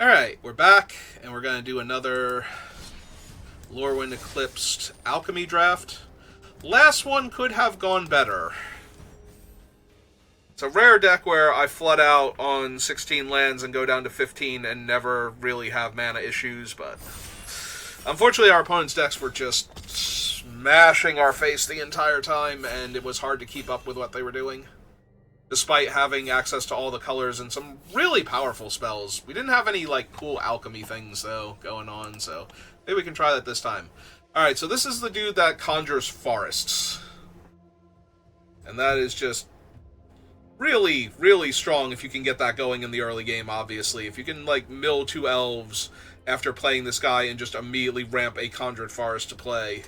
Alright, we're back, and we're going to do another Lorwyn Eclipsed Alchemy draft. Last one could have gone better. It's a rare deck where I flood out on 16 lands and go down to 15 and never really have mana issues, but unfortunately our opponent's decks were just smashing our face the entire time, and it was hard to keep up with what they were doing. Despite having access to all the colors and some really powerful spells. We didn't have any, cool alchemy things, though, going on, so maybe we can try that this time. Alright, so this is the dude that conjures forests. And that is just really, really strong if you can get that going in the early game, obviously. If you can, mill 2 elves after playing this guy and just immediately ramp a conjured forest to play.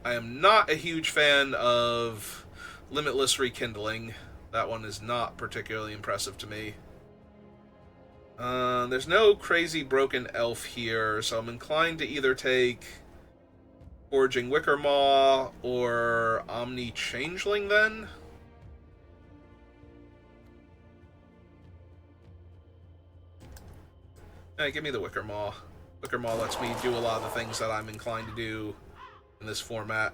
I am not a huge fan of Limitless Rekindling. That one is not particularly impressive to me. There's no crazy broken elf here, so I'm inclined to either take Forging Wickermaw or Omni Changeling then. Hey, give me the Wickermaw. Wickermaw lets me do a lot of the things that I'm inclined to do in this format.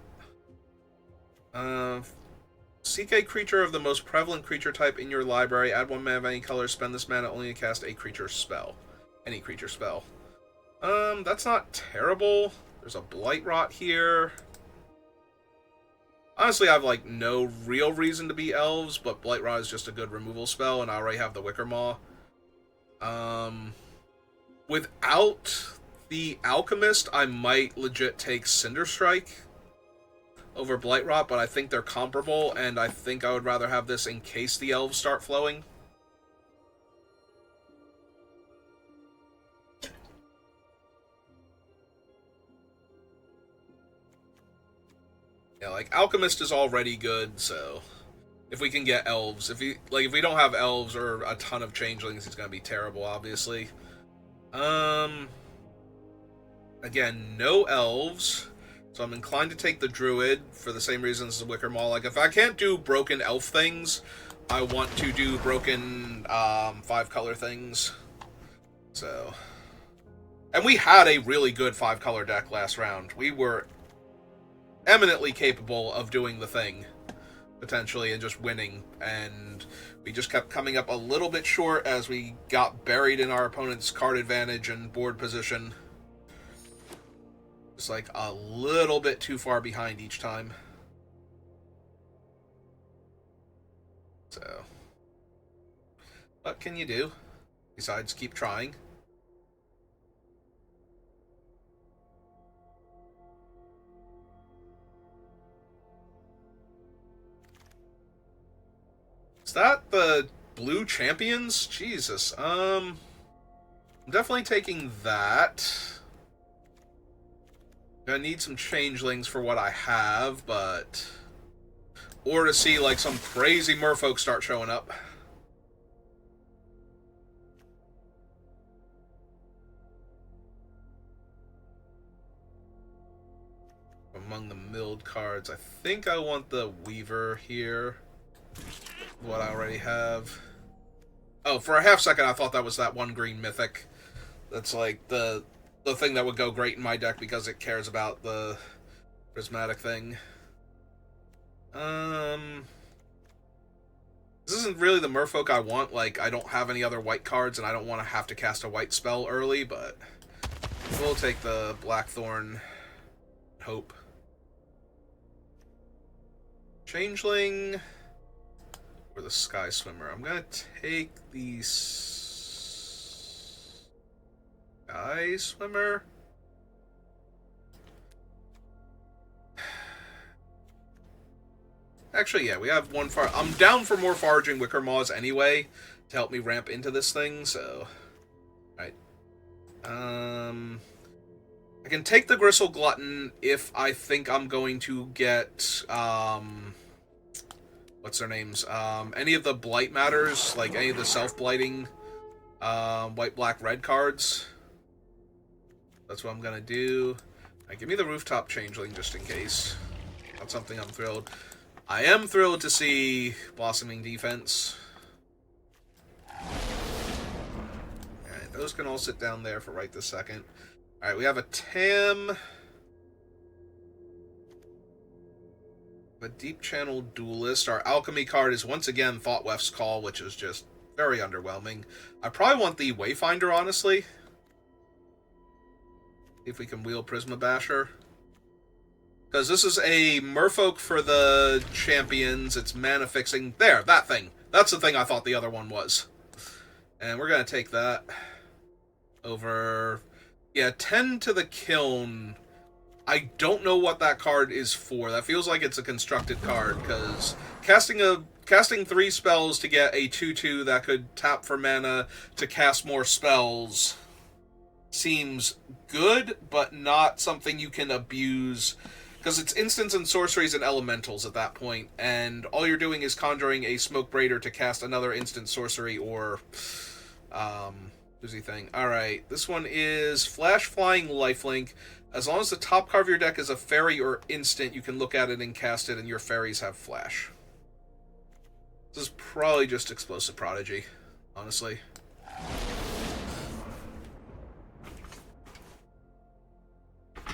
Seek a creature of the most prevalent creature type in your library. Add 1 mana of any color. Spend this mana only to cast a creature spell. Any creature spell. That's not terrible. There's a Blight Rot here. Honestly, I have, no real reason to be elves, but Blight Rot is just a good removal spell, and I already have the Wickermaw. Without the Alchemist, I might legit take Cinder Strike over Blight Rot, but I think they're comparable, and I think I would rather have this in case the elves start flowing. Yeah, Alchemist is already good, so if we can get elves, if we don't have elves or a ton of changelings, it's gonna be terrible, obviously. Again, no elves, so I'm inclined to take the Druid for the same reasons as the Wickermaw. If I can't do broken elf things, I want to do broken 5-color things. So, and we had a really good 5-color deck last round. We were eminently capable of doing the thing, potentially, and just winning, and we just kept coming up a little bit short as we got buried in our opponent's card advantage and board position. Just a little bit too far behind each time. So, what can you do besides keep trying? Is that the blue champions? Jesus. I'm definitely taking that. I need some changelings for what I have, but... Or to see, some crazy merfolk start showing up. Among the milled cards, I think I want the Weaver here. What I already have. Oh, for a half second I thought that was that one green mythic. That's the thing that would go great in my deck because it cares about the prismatic thing. This isn't really the merfolk I want. I don't have any other white cards, and I don't want to have to cast a white spell early, but we'll take the Blackthorn Hope. Changeling or the Sky Swimmer. I'm gonna take the Sky Swimmer. Actually, yeah, we have one far. I'm down for more Foraging Wickermaws anyway to help me ramp into this thing, so. Alright. I can take the Gristle Glutton if I think I'm going to get, what's their names? Any of the Blight Matters, any of the self-blighting, white, black, red cards. That's what I'm gonna do. Right, give me the Rooftop Changeling just in case. That's something I'm thrilled. I am thrilled to see Blossoming Defense. those can all sit down there for right this second. Alright, we have a Tam... a Deep Channel Duelist. Our Alchemy card is once again Thoughtwef's Call, which is just very underwhelming. I probably want the Wayfinder, honestly. See if we can wheel Prisma Basher. Because this is a Merfolk for the champions. It's mana fixing. There, that thing. That's the thing I thought the other one was. And we're going to take that over... Yeah, 10 to the Kiln. I don't know what that card is for. That feels like it's a constructed card, because casting 3 spells to get a 2/2 that could tap for mana to cast more spells seems good, but not something you can abuse, because it's instants and sorceries and elementals at that point, and all you're doing is conjuring a Smoke Braider to cast another instant sorcery or busy thing. Alright, this one is Flash Flying Lifelink. As long as the top card of your deck is a fairy or instant, you can look at it and cast it, and your fairies have flash. This is probably just Explosive Prodigy, honestly.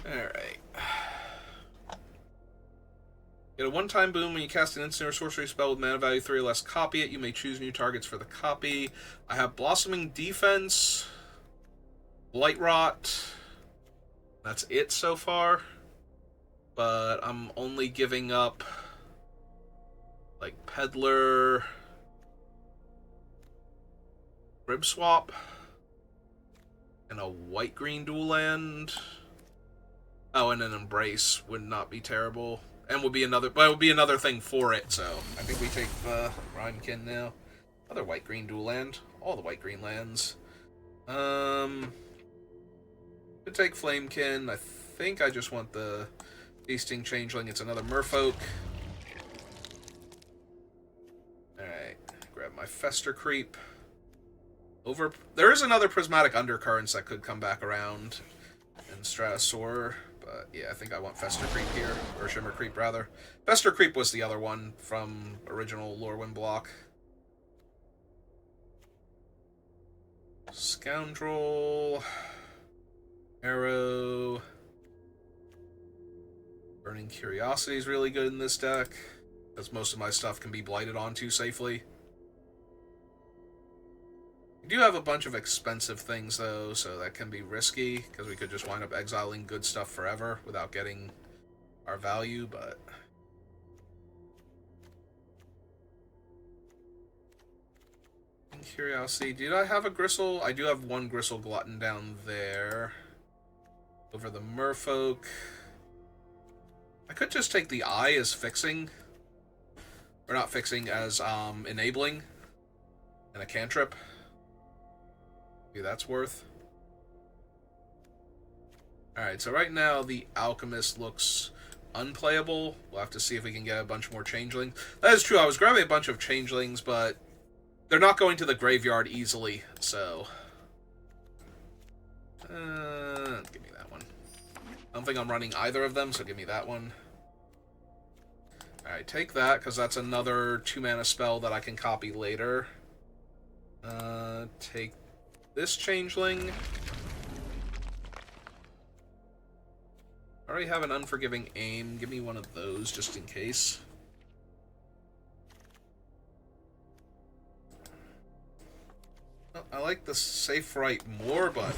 Alright. Get a one-time boom when you cast an instant or sorcery spell with mana value 3 or less. Copy it. You may choose new targets for the copy. I have Blossoming Defense, Blight Rot. That's it so far. But I'm only giving up like Peddler, Rib Swap, and a white-green dual land. Oh, and an Embrace would not be terrible. And would be another, but it would be another thing for it, so I think we take Rhymekin now. Another white-green dual land. All the white-green lands. Could take Flamekin. I think I just want the Feasting Changeling. It's another Merfolk. Alright, grab my Fester Creep. There is another Prismatic Undercurrents that could come back around in Stratosaur. But yeah, I think I want Fester Creep here. Or Shimmer Creep, rather. Fester Creep was the other one from original Lorwyn block. Scoundrel. Arrow. Burning Curiosity is really good in this deck, because most of my stuff can be blighted onto safely. We do have a bunch of expensive things, though, so that can be risky, because we could just wind up exiling good stuff forever without getting our value, but... Curiosity. Did I have a Gristle? I do have one Gristle Glutton down there. Over the Merfolk. I could just take the Eye as fixing. Or not fixing, as enabling. And a cantrip. Maybe that's worth. Alright, so right now the Alchemist looks unplayable. We'll have to see if we can get a bunch more Changelings. That is true, I was grabbing a bunch of Changelings, but they're not going to the graveyard easily, so... give me that one. I don't think I'm running either of them, so give me that one. Alright, take that, because that's another 2-mana spell that I can copy later. Take this Changeling. I already have an Unforgiving Aim. Give me one of those, just in case. Well, I like the Safe Right more, but...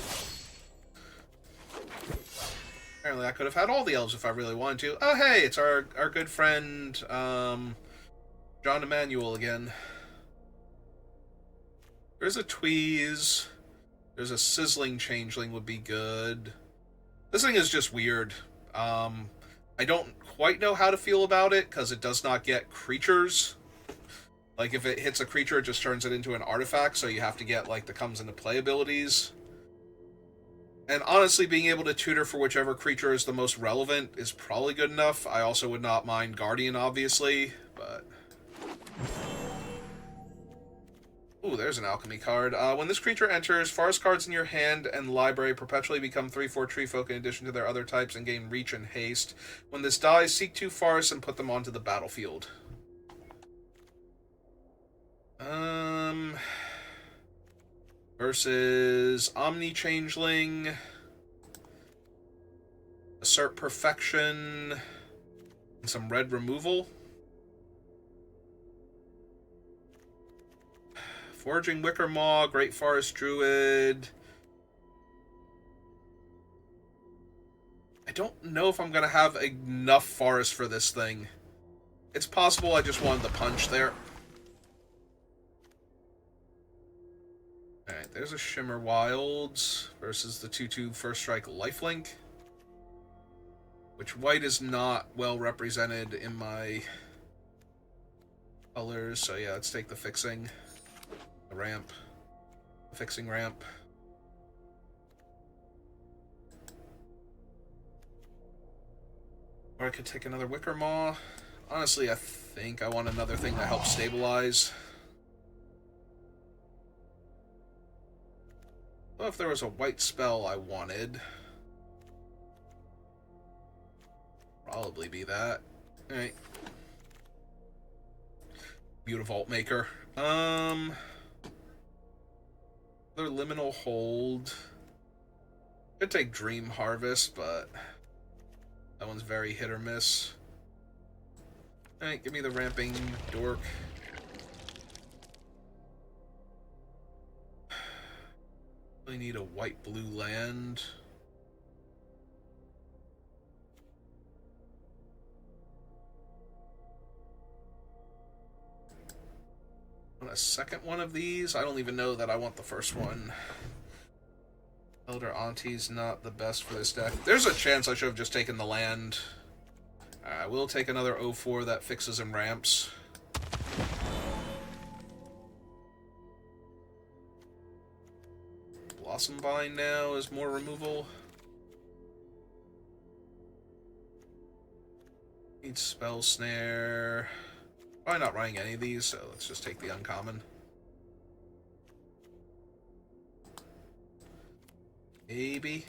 apparently I could have had all the elves if I really wanted to. Oh, hey, it's our good friend, John Emanuel again. There's a Tweeze. There's a Sizzling Changeling would be good. This thing is just weird. I don't quite know how to feel about it, because it does not get creatures. Like, if it hits a creature, it just turns it into an artifact, so you have to get, like, the comes into play abilities. And honestly, being able to tutor for whichever creature is the most relevant is probably good enough. I also would not mind Guardian, obviously, but... ooh, there's an Alchemy card. When this creature enters, forest cards in your hand and library perpetually become 3/4 Treefolk in addition to their other types and gain reach and haste. When this dies, seek 2 forests and put them onto the battlefield. Versus Omni Changeling, Assert Perfection, and some red removal. Foraging Wickermaw, Great Forest Druid. I don't know if I'm going to have enough forest for this thing. It's possible I just wanted the punch there. Alright, there's a Shimmer Wilds versus the 2/2 First Strike Lifelink. Which white is not well represented in my colors, so yeah, let's take the fixing. The ramp. The fixing ramp. Or I could take another Wickermaw. Honestly, I think I want another thing that helps stabilize. Well, if there was a white spell I wanted, probably be that. Alright. Beautiful Maker. Another Liminal Hold. Could take Dream Harvest, but that one's very hit or miss. Alright, give me the Ramping Dork. Really need a white-blue land. Want a second one of these? I don't even know that I want the first one. Elder Auntie's not the best for this deck. There's a chance I should have just taken the land. I will take another 0/4 that fixes and ramps. Blossom Vine now is more removal. Need Spell Snare. Probably not running any of these, so let's just take the uncommon. Maybe.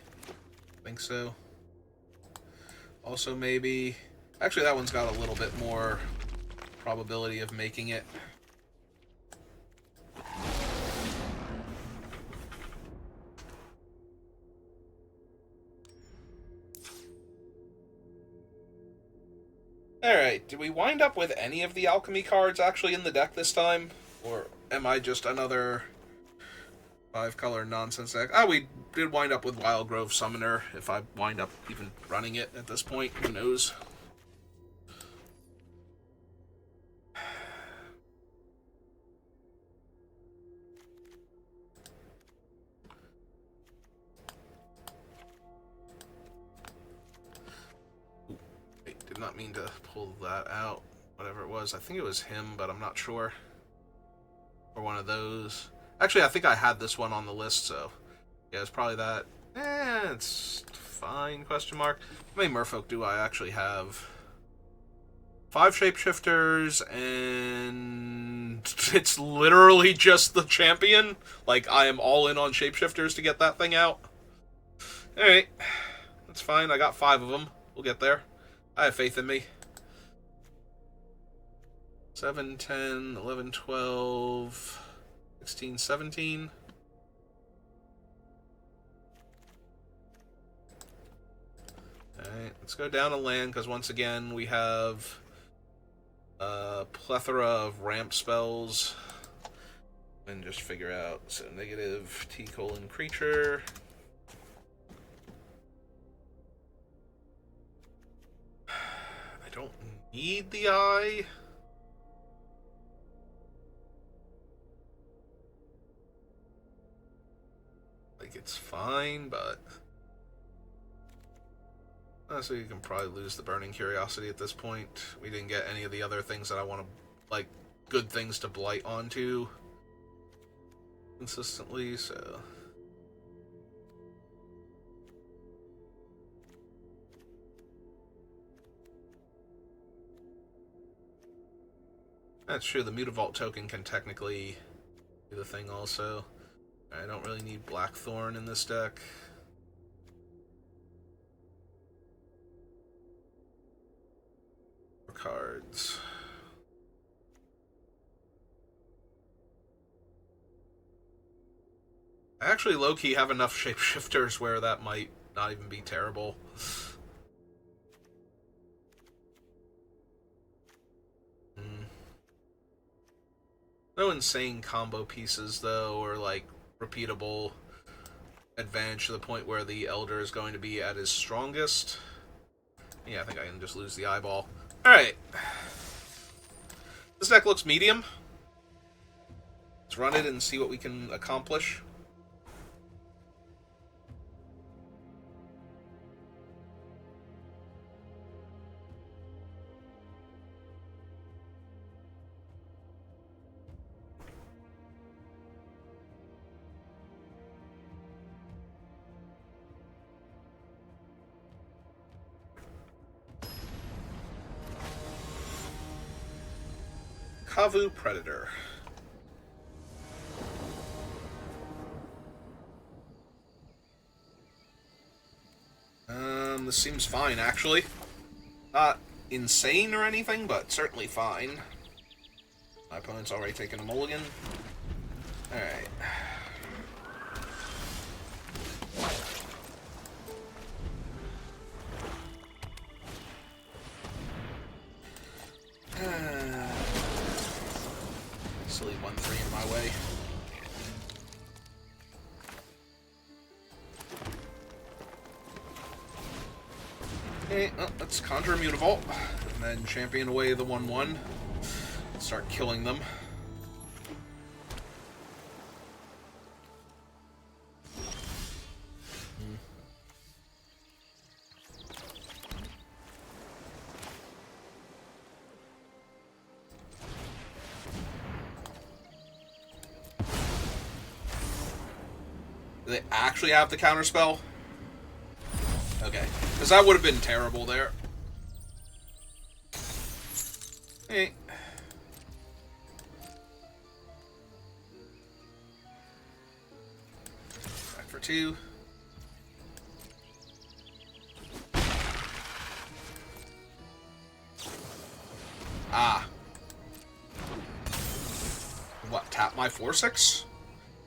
Think so. Also maybe. Actually, that one's got a little bit more probability of making it. Alright, did we wind up with any of the Alchemy cards actually in the deck this time? Or am I just another 5-color nonsense deck? Ah, we did wind up with Wildgrove Summoner, if I wind up even running it at this point. Who knows? Did not mean to pull that out. Whatever it was. I think it was him, but I'm not sure. Or one of those. Actually, I think I had this one on the list, so... yeah, it's probably that. It's fine, question mark. How many merfolk do I actually have? 5 shapeshifters, and... it's literally just the champion? Like, I am all in on shapeshifters to get that thing out? Alright. That's fine, I got 5 of them. We'll get there. I have faith in me. 7, 10, 11, 12, 16, 17. Alright, let's go down a land, because once again, we have a plethora of ramp spells. And just figure out, so negative T:(creature. I don't need the eye. Like, it's fine, but... honestly, you can probably lose the Burning Curiosity at this point. We didn't get any of the other things that I want to, like, good things to blight onto consistently, so... that's true, the Mutavault token can technically do the thing also. I don't really need Blackthorn in this deck. Cards. I actually low-key have enough shapeshifters where that might not even be terrible. No insane combo pieces, though, or, like, repeatable advantage to the point where the Elder is going to be at his strongest. Yeah, I think I can just lose the eyeball. Alright. This deck looks medium. Let's run it and see what we can accomplish. Kavu Predator. This seems fine, actually. Not insane or anything, but certainly fine. My opponent's already taken a mulligan. Alright. Silly 1-3 in my way. Okay, let's conjure Mutavault, and then champion away the 1-1. Start killing them. Do they actually have the counterspell? Okay, because that would have been terrible there. Hey. Back for 2. Ah. What, tap my 4-6?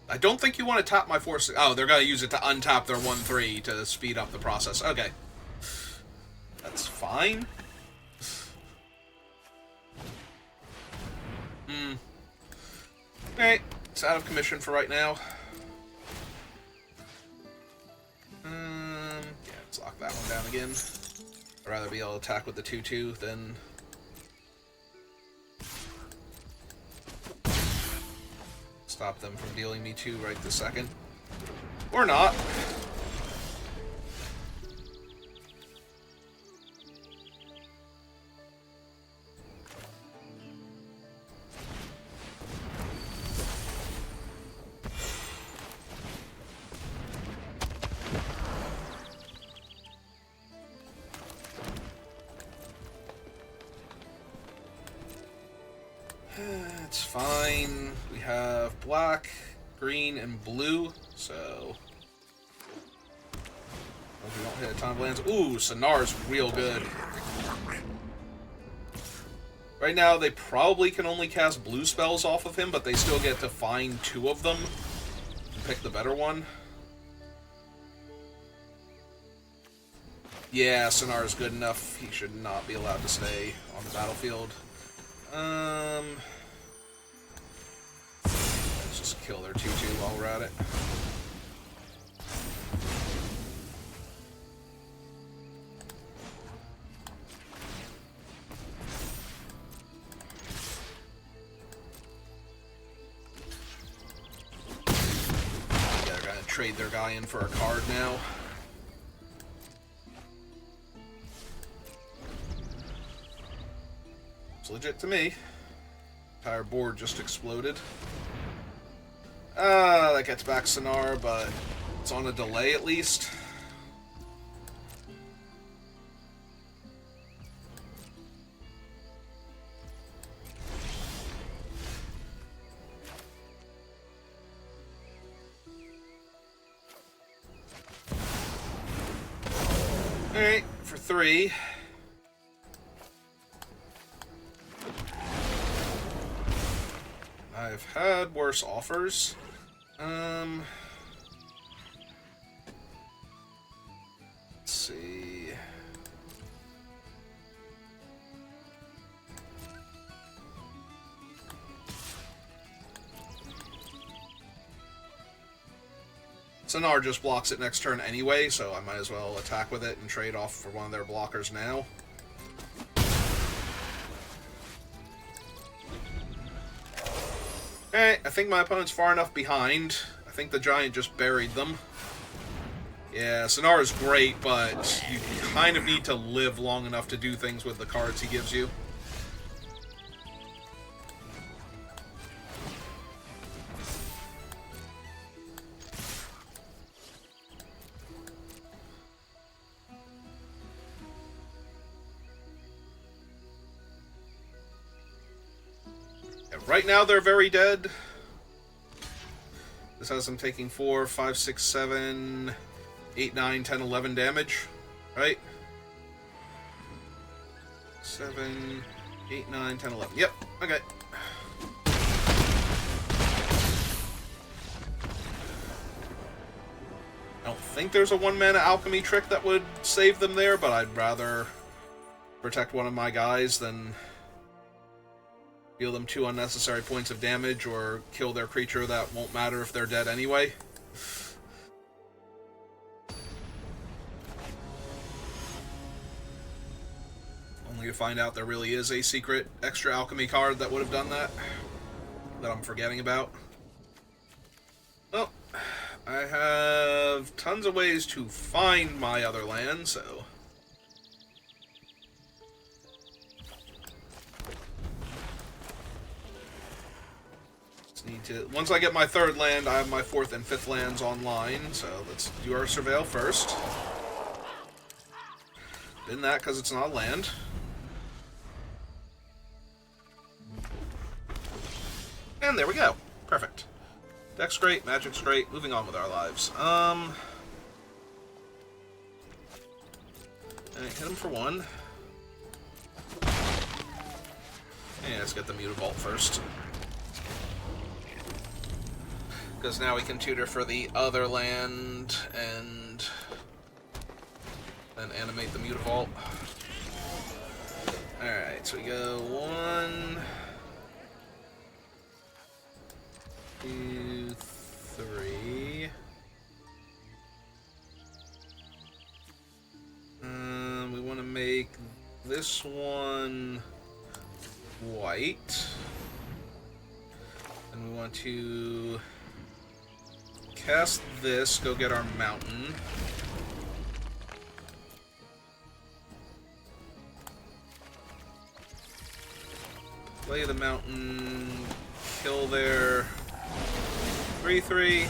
I don't think you want to tap my 4-6. Oh, they're going to use it to untap their 1-3 to speed up the process. Okay. That's fine. Alright, it's out of commission for right now. Yeah, let's lock that one down again. I'd rather be able to attack with the 2-2 than... stop them from dealing me 2 right this second. Or not. It's fine. We have black, green, and blue, so... we don't hit a ton of lands. Ooh, Sonar's real good. Right now, they probably can only cast blue spells off of him, but they still get to find 2 of them and pick the better one. Yeah, Sonar's good enough. He should not be allowed to stay on the battlefield. Let's just kill their 2-2 while we're at it. Yeah, they're gonna trade their guy in for a card now. It's legit to me. Entire board just exploded. That gets back Sonar, but it's on a delay at least. Alright, for 3. I've had worse offers. see. Sonar just blocks it next turn anyway, so I might as well attack with it and trade off for one of their blockers now. Alright, I think my opponent's far enough behind. I think the giant just buried them. Yeah, Sonar is great, but you kind of need to live long enough to do things with the cards he gives you. Right now, they're very dead. This has them taking 4, 5, 6, 7, 8, 9, 10, 11 damage. Right? 7, 8, 9, 10, 11. Yep. Okay. I don't think there's a 1-mana alchemy trick that would save them there, but I'd rather protect one of my guys than deal them 2 unnecessary points of damage or kill their creature that won't matter if they're dead anyway. Only to find out there really is a secret extra alchemy card that would have done that I'm forgetting about. Well, I have tons of ways to find my other land, so need to. Once I get my 3rd land, I have my 4th and 5th lands online, so let's do our Surveil first. Did that because it's not a land. And there we go. Perfect. Deck's great, magic's great, moving on with our lives. Alright, hit him for 1. Yeah, let's get the Mutavault first. Because now we can tutor for the other land and then animate the Mutavault. Alright, so we go 1, 2, 3. We want to make this one white. And we want to cast this, go get our mountain. Play the mountain, kill their 3/3,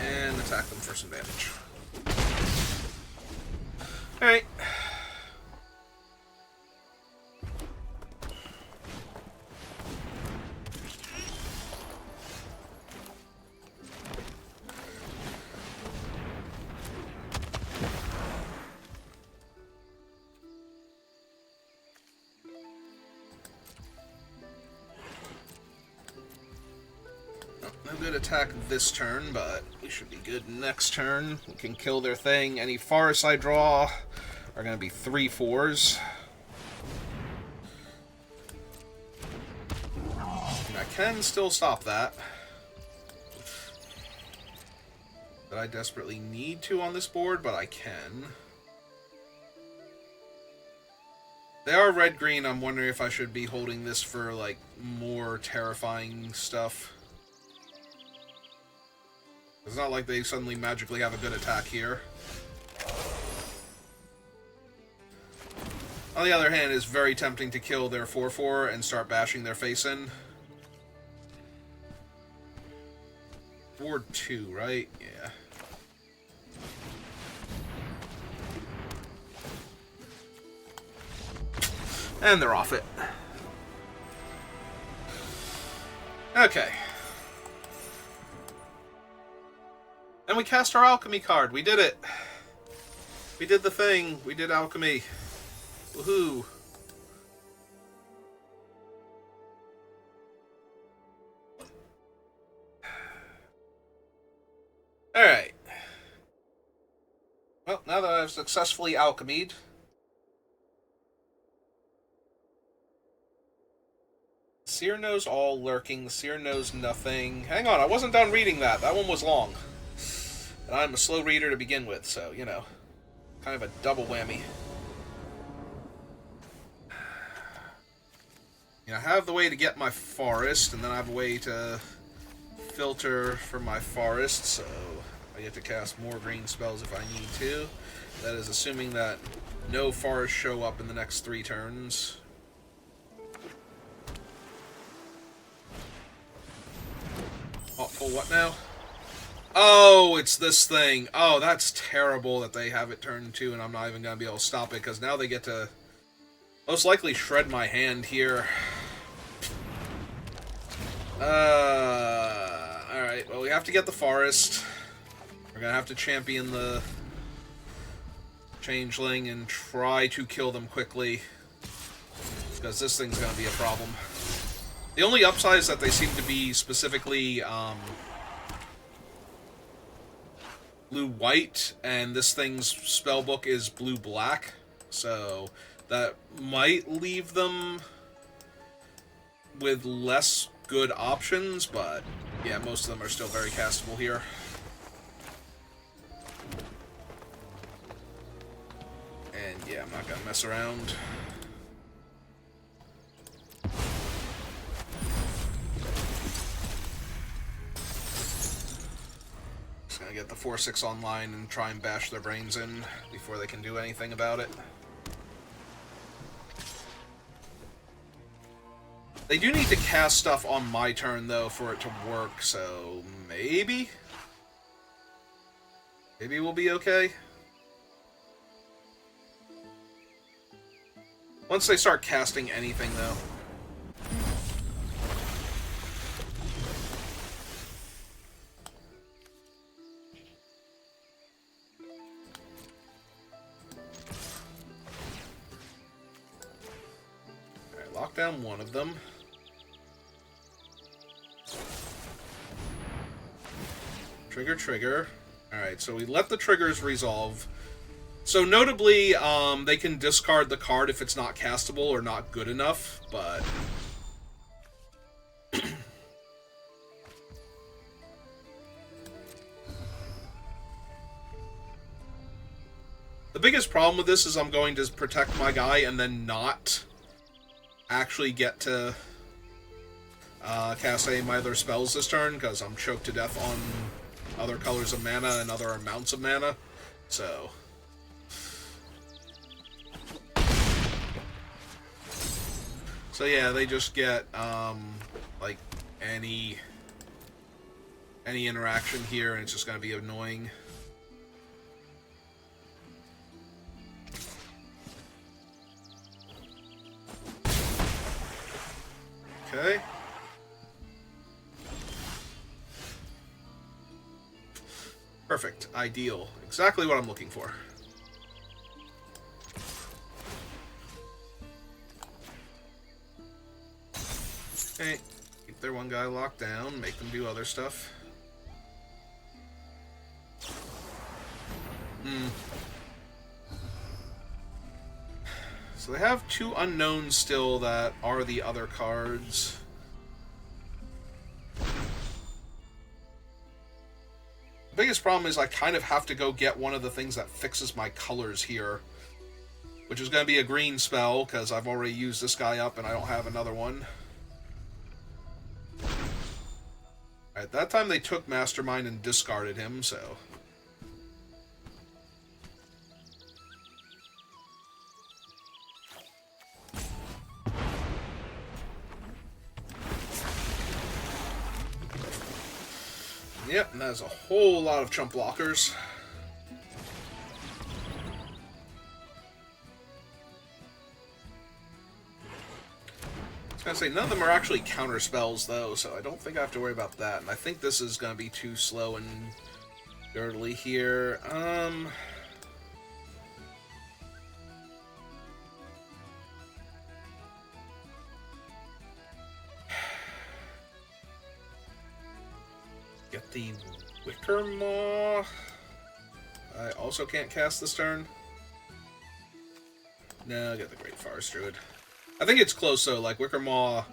and attack them for some damage. Alright. No good attack this turn, but we should be good next turn. We can kill their thing. Any forests I draw are going to be 3/4s. And I can still stop that. But I desperately need to on this board, but I can. They are red-green. I'm wondering if I should be holding this for, like, more terrifying stuff. It's not like they suddenly magically have a good attack here. On the other hand, it's very tempting to kill their 4/4 and start bashing their face in. Ward 2, right? Yeah. And they're off it. Okay. And we cast our alchemy card. We did it. We did the thing. We did alchemy. Woohoo. Alright. Well, now that I've successfully alchemied. Seer knows all lurking. Seer knows nothing. Hang on, I wasn't done reading that. That one was long. And I'm a slow reader to begin with, so, you know, kind of a double whammy. You know, I have the way to get my forest, and then I have a way to filter for my forest, so I get to cast more green spells if I need to. That is assuming that no forests show up in the next 3 turns. Oh, what now? Oh, it's this thing. Oh, that's terrible that they have it turn 2 and I'm not even going to be able to stop it, because now they get to most likely shred my hand here. Alright, well, we have to get the forest. We're going to have to champion the changeling and try to kill them quickly, because this thing's going to be a problem. The only upside is that they seem to be specifically blue-white, and this thing's spellbook is blue-black, so that might leave them with less good options, but yeah, most of them are still very castable here. And yeah, I'm not gonna mess around. Just gonna get the 4/6 online and try and bash their brains in before they can do anything about it. They do need to cast stuff on my turn, though, for it to work, so maybe? Maybe we'll be okay? Once they start casting anything, though. Alright, lock down one of them. Trigger. Alright, so we let the triggers resolve. So notably, they can discard the card if it's not castable or not good enough, but... The biggest problem with this is I'm going to protect my guy and then not actually get to cast any of my other spells this turn, because I'm choked to death on other colors of mana and other amounts of mana, so... So yeah, they just get, like, any interaction here, and it's just gonna be annoying. Okay. Perfect. Ideal. Exactly what I'm looking for. Okay. Keep their one guy locked down. Make them do other stuff. So they have 2 unknowns still that are the other cards. The biggest problem is I kind of have to go get one of the things that fixes my colors here, which is going to be a green spell, because I've already used this guy up and I don't have another one. At that time they took Mastermind and discarded him, so... Yep, and that's a whole lot of chump blockers. I was gonna say, none of them are actually counter spells, though, so I don't think I have to worry about that. And I think this is gonna be too slow and dirtily here. Get the Wicker Maw. I also can't cast this turn. No, I get the Great Forest Druid. I think it's close, though. Like, Wicker Maw...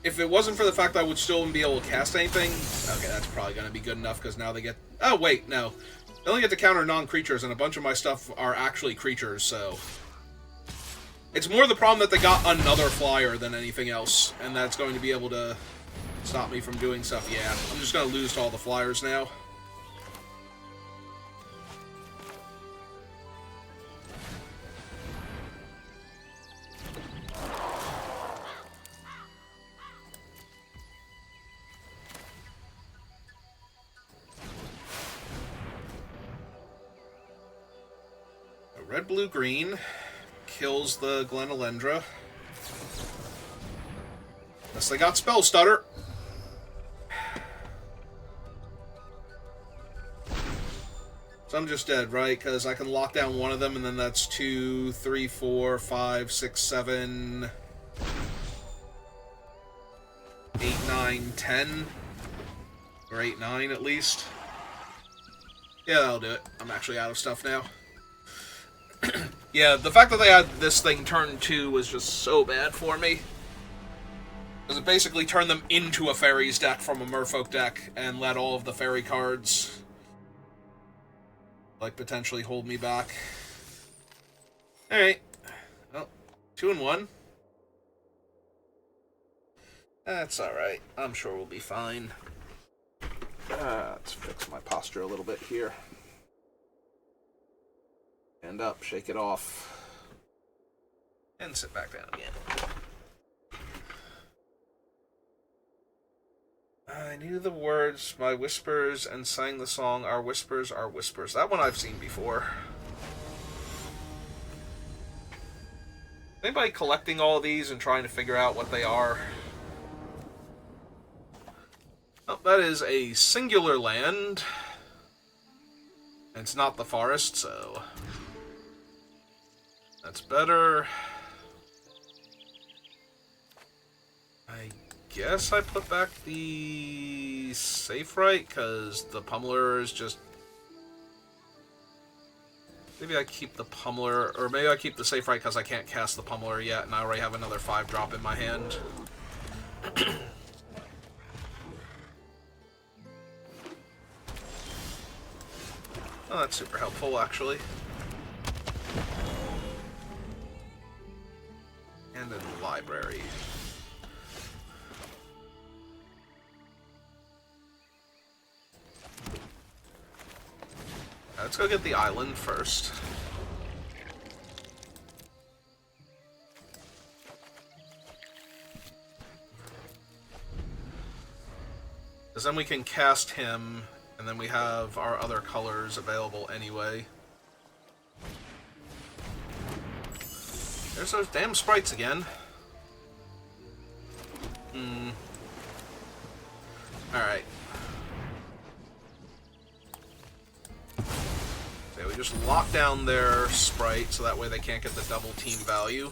If it wasn't for the fact that I would still be able to cast anything... Okay, that's probably going to be good enough, because now they get... Oh, wait, no. They only get to counter non-creatures, and a bunch of my stuff are actually creatures, so... It's more the problem that they got another flyer than anything else, and that's going to be able to stop me from doing stuff. Yeah, I'm just going to lose to all the flyers now. Red, blue, green kills the Glenalendra. Unless they got Spell Stutter. So I'm just dead, right? Because I can lock down one of them, and then that's 2, 3, 4, 5, 6, 7, 8, 9, 10. Or 8, 9 at least. Yeah, that'll do it. I'm actually out of stuff now. Yeah, the fact that they had this thing turn 2 was just so bad for me. Because it basically turned them into a fairies deck from a merfolk deck and let all of the fairy cards, like, potentially hold me back. Alright. Well, 2 and 1. That's alright. I'm sure we'll be fine. Let's fix my posture a little bit here. Stand up, shake it off, and sit back down again. I knew the words, my whispers, and sang the song, Our Whispers, Our Whispers. That one I've seen before. Anybody collecting all of these and trying to figure out what they are? Oh, that is a singular land. And it's not the forest, so... That's better. I guess I put back the safe right, because the pummeler is just... Maybe I keep the pummeler, or maybe I keep the safe right because I can't cast the pummeler yet, and I already have another 5-drop in my hand. Oh, that's super helpful, actually. And in the library. Let's go get the island first. Because then we can cast him, and then we have our other colors available anyway. There's those damn sprites again. Alright. So we just lock down their sprite so that way they can't get the double team value.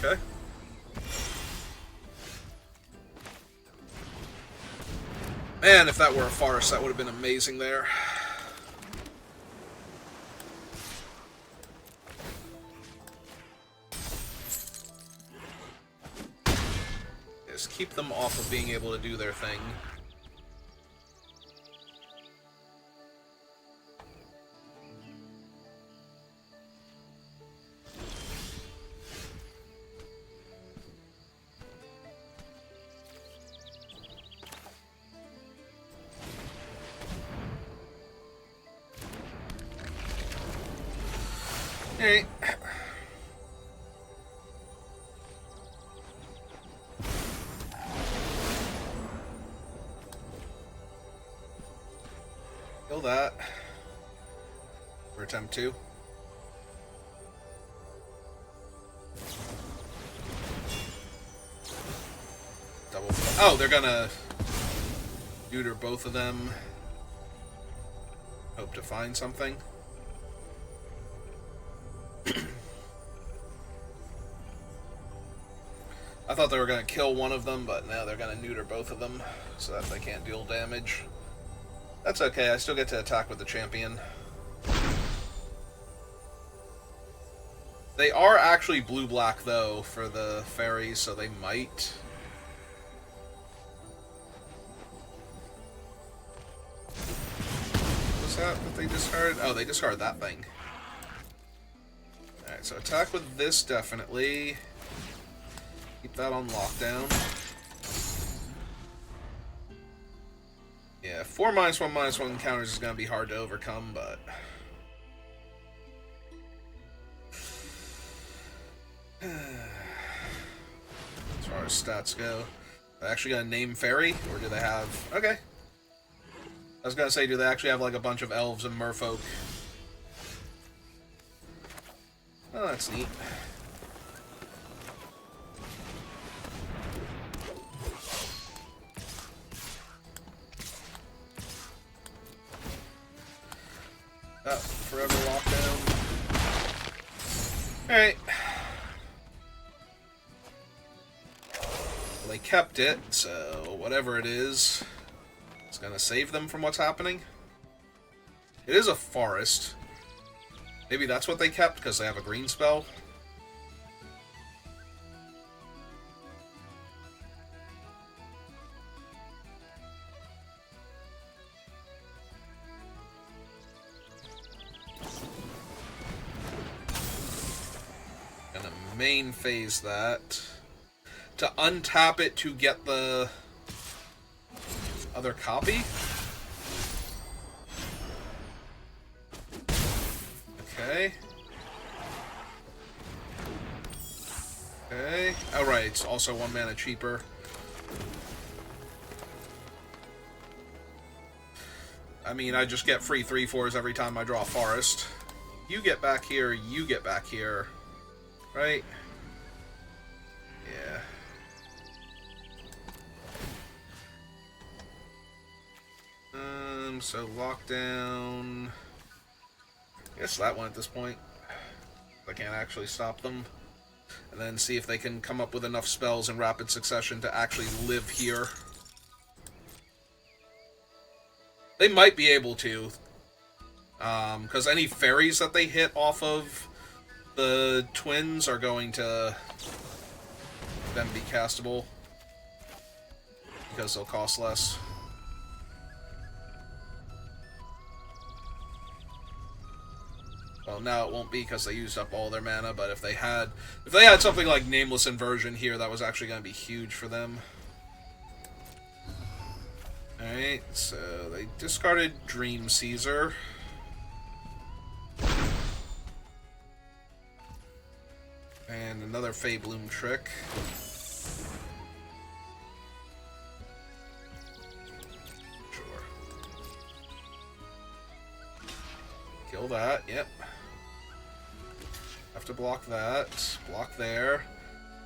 Okay. Man, if that were a forest, that would have been amazing there. Just keep them off of being able to do their thing. Alright. Kill that. For attempt 2. Double. Oh, they're gonna neuter both of them. Hope to find something. I thought they were going to kill one of them, but now they're going to neuter both of them so that they can't deal damage. That's okay, I still get to attack with the champion. They are actually blue-black, though, for the fairies, so they might. What was that they discarded? Oh, they discarded that thing. Alright, so attack with this, definitely. Keep that on lockdown. Yeah, 4 -1/-1 counters is going to be hard to overcome, but... as far as stats go. Are they actually going to name fairy? Or do they have... okay. I was going to say, do they actually have like a bunch of elves and merfolk? Oh, that's neat. Forever lockdown. Alright. Well, they kept it, so whatever it is, it's gonna save them from what's happening. It is a forest. Maybe that's what they kept, because they have a green spell. Main phase that to untap it to get the other copy. Okay. Okay. Oh, right. It's also 1 mana cheaper. I mean, I just get free 3/4s every time I draw a forest. You get back here. You get back here. Right? Yeah. So lockdown. I guess that one at this point. I can't actually stop them. And then see if they can come up with enough spells in rapid succession to actually live here. They might be able to. Because any fairies that they hit off of the twins are going to then be castable because they'll cost less. Well, now it won't be because they used up all their mana, but if they had something like Nameless Inversion here, that was actually going to be huge for them. Alright, so they discarded Dream Caesar. And another Fey Bloom trick. Sure. Kill that, yep. Have to block that. Block there.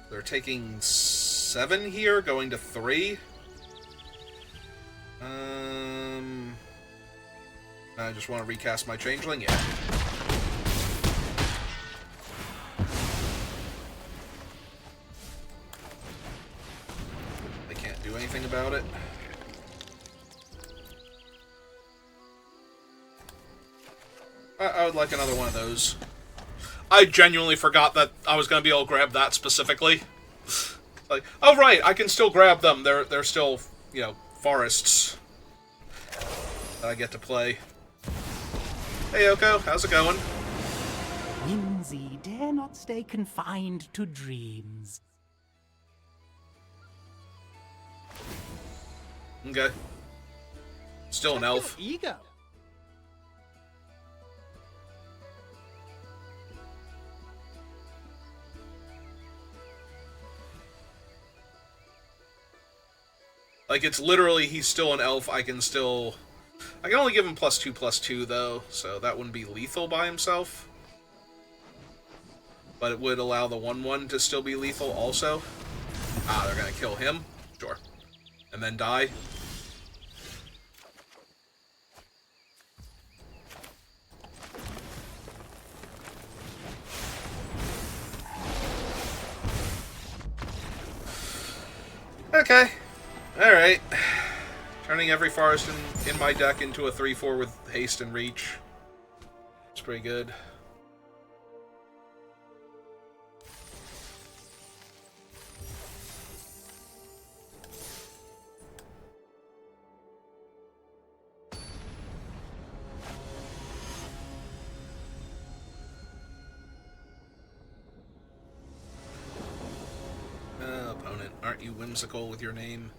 They're taking 7 here, going to 3. I just want to recast my Changeling, yeah. Anything about it. I would like another one of those. I genuinely forgot that I was going to be able to grab that specifically. Like, oh right, I can still grab them. They're still, you know, forests that I get to play. Hey Yoko, how's it going? Whimsy dare not stay confined to dreams. Okay. Still an elf. Ego. Like, it's literally, he's still an elf. I can only give him +2/+2, though, so that wouldn't be lethal by himself. But it would allow the 1/1 to still be lethal also. Ah, they're gonna kill him? Sure. And then die. Okay. Alright. Turning every forest in my deck into a 3-4 with haste and reach. It's pretty good. Opponent, aren't you whimsical with your name?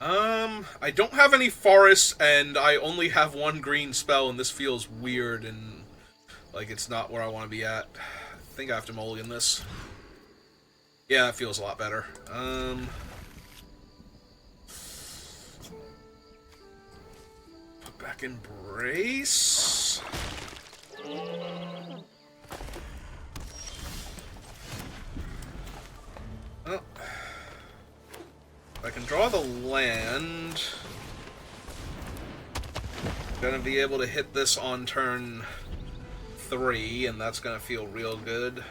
I don't have any forests, and I only have one green spell, and this feels weird, and like it's not where I want to be at. I think I have to mulligan this. Yeah, it feels a lot better. Put back Embrace. Oh. I can draw the land. I'm gonna be able to hit this on turn 3, and that's gonna feel real good.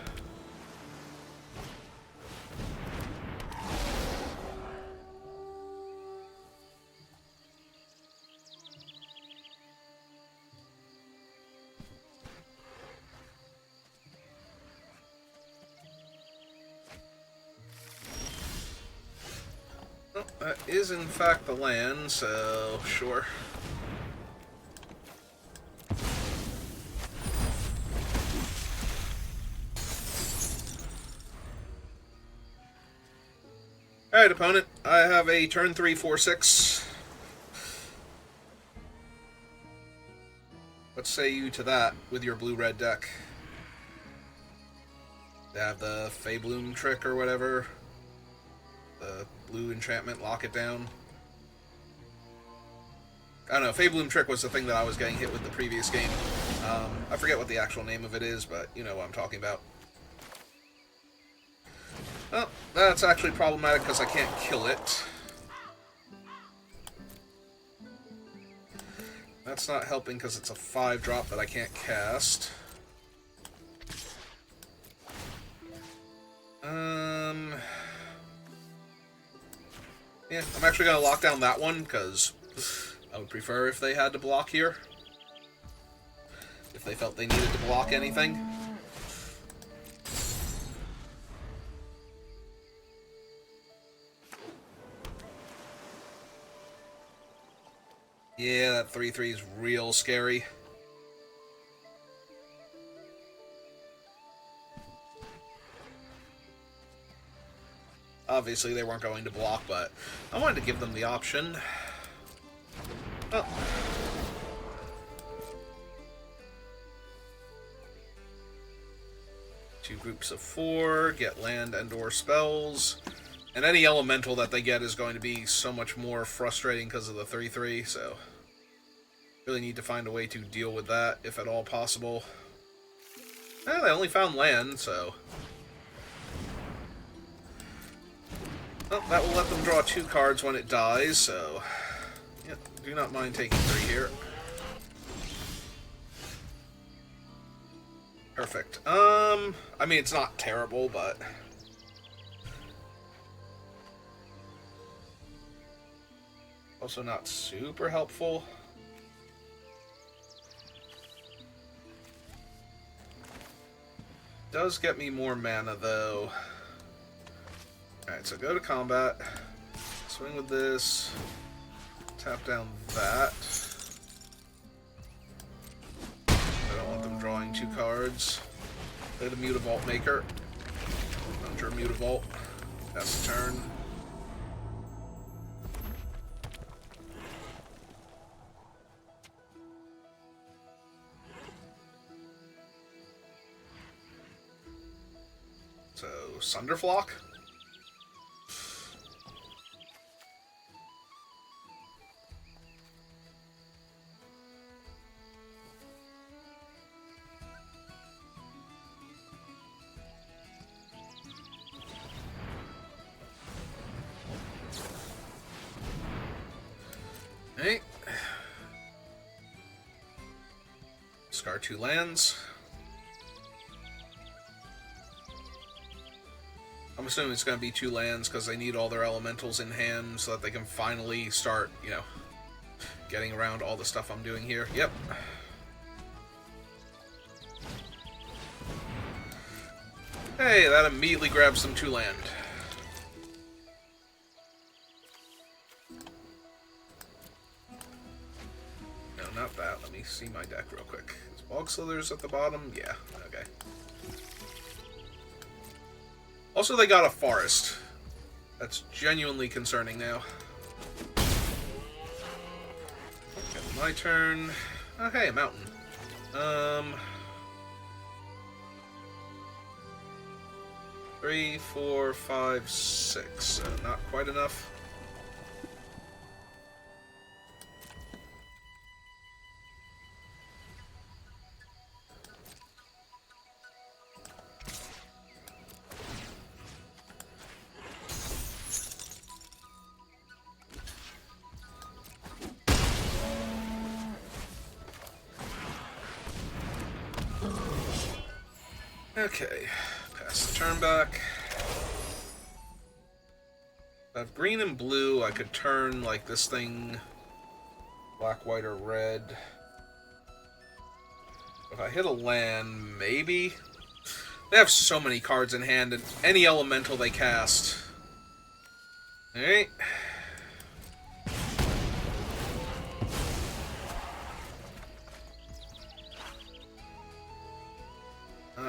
Oh, that is in fact the land, so sure. Alright, opponent. I have a turn 3, 4, 6. What say you to that with your blue-red deck? They have the Feybloom trick or whatever. The blue enchantment, lock it down. I don't know, Feybloom trick was the thing that I was getting hit with the previous game. I forget what the actual name of it is, but you know what I'm talking about. Well, that's actually problematic because I can't kill it. That's not helping because it's a 5-drop that I can't cast. Yeah, I'm actually going to lock down that one because I would prefer if they had to block here. If they felt they needed to block anything. Yeah, that 3/3 is real scary. Obviously, they weren't going to block, but I wanted to give them the option. Oh. Two groups of 4, get land and/or spells. And any elemental that they get is going to be so much more frustrating because of the 3/3, so really need to find a way to deal with that, if at all possible. Eh, they only found land, so... Well, that will let them draw 2 cards when it dies, so... Yeah, do not mind taking 3 here. Perfect. I mean, it's not terrible, but... also not super helpful. Does get me more mana, though. Alright, so go to combat. Swing with this. Tap down that. I don't want them drawing 2 cards. Play the Mutavault Maker. Enter Mutavault. That's the turn. So, Sunderflock? Hey. Scar 2 lands. I'm assuming it's going to be 2 lands because they need all their elementals in hand so that they can finally start, you know, getting around all the stuff I'm doing here. Yep. Hey, that immediately grabs some 2 land. No, not that. Let me see my deck real quick. Is Bog Slithers at the bottom? Yeah, okay. Also, they got a forest. That's genuinely concerning now. Okay, my turn. Oh, hey, a mountain. 3, 4, 5, 6. Not quite enough. Okay, pass the turn back. If I have green and blue, I could turn, like, this thing black, white, or red. If I hit a land, maybe? They have so many cards in hand, and any elemental they cast. Alright.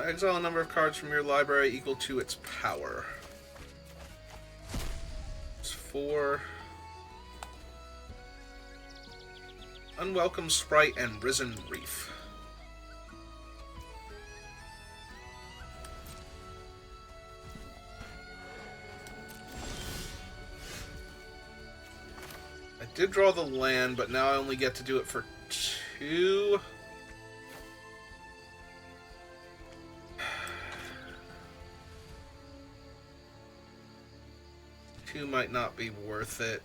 Exile a number of cards from your library equal to its power. It's 4. Unwelcome Sprite and Risen Reef. I did draw the land, but now I only get to do it for 2. Two might not be worth it.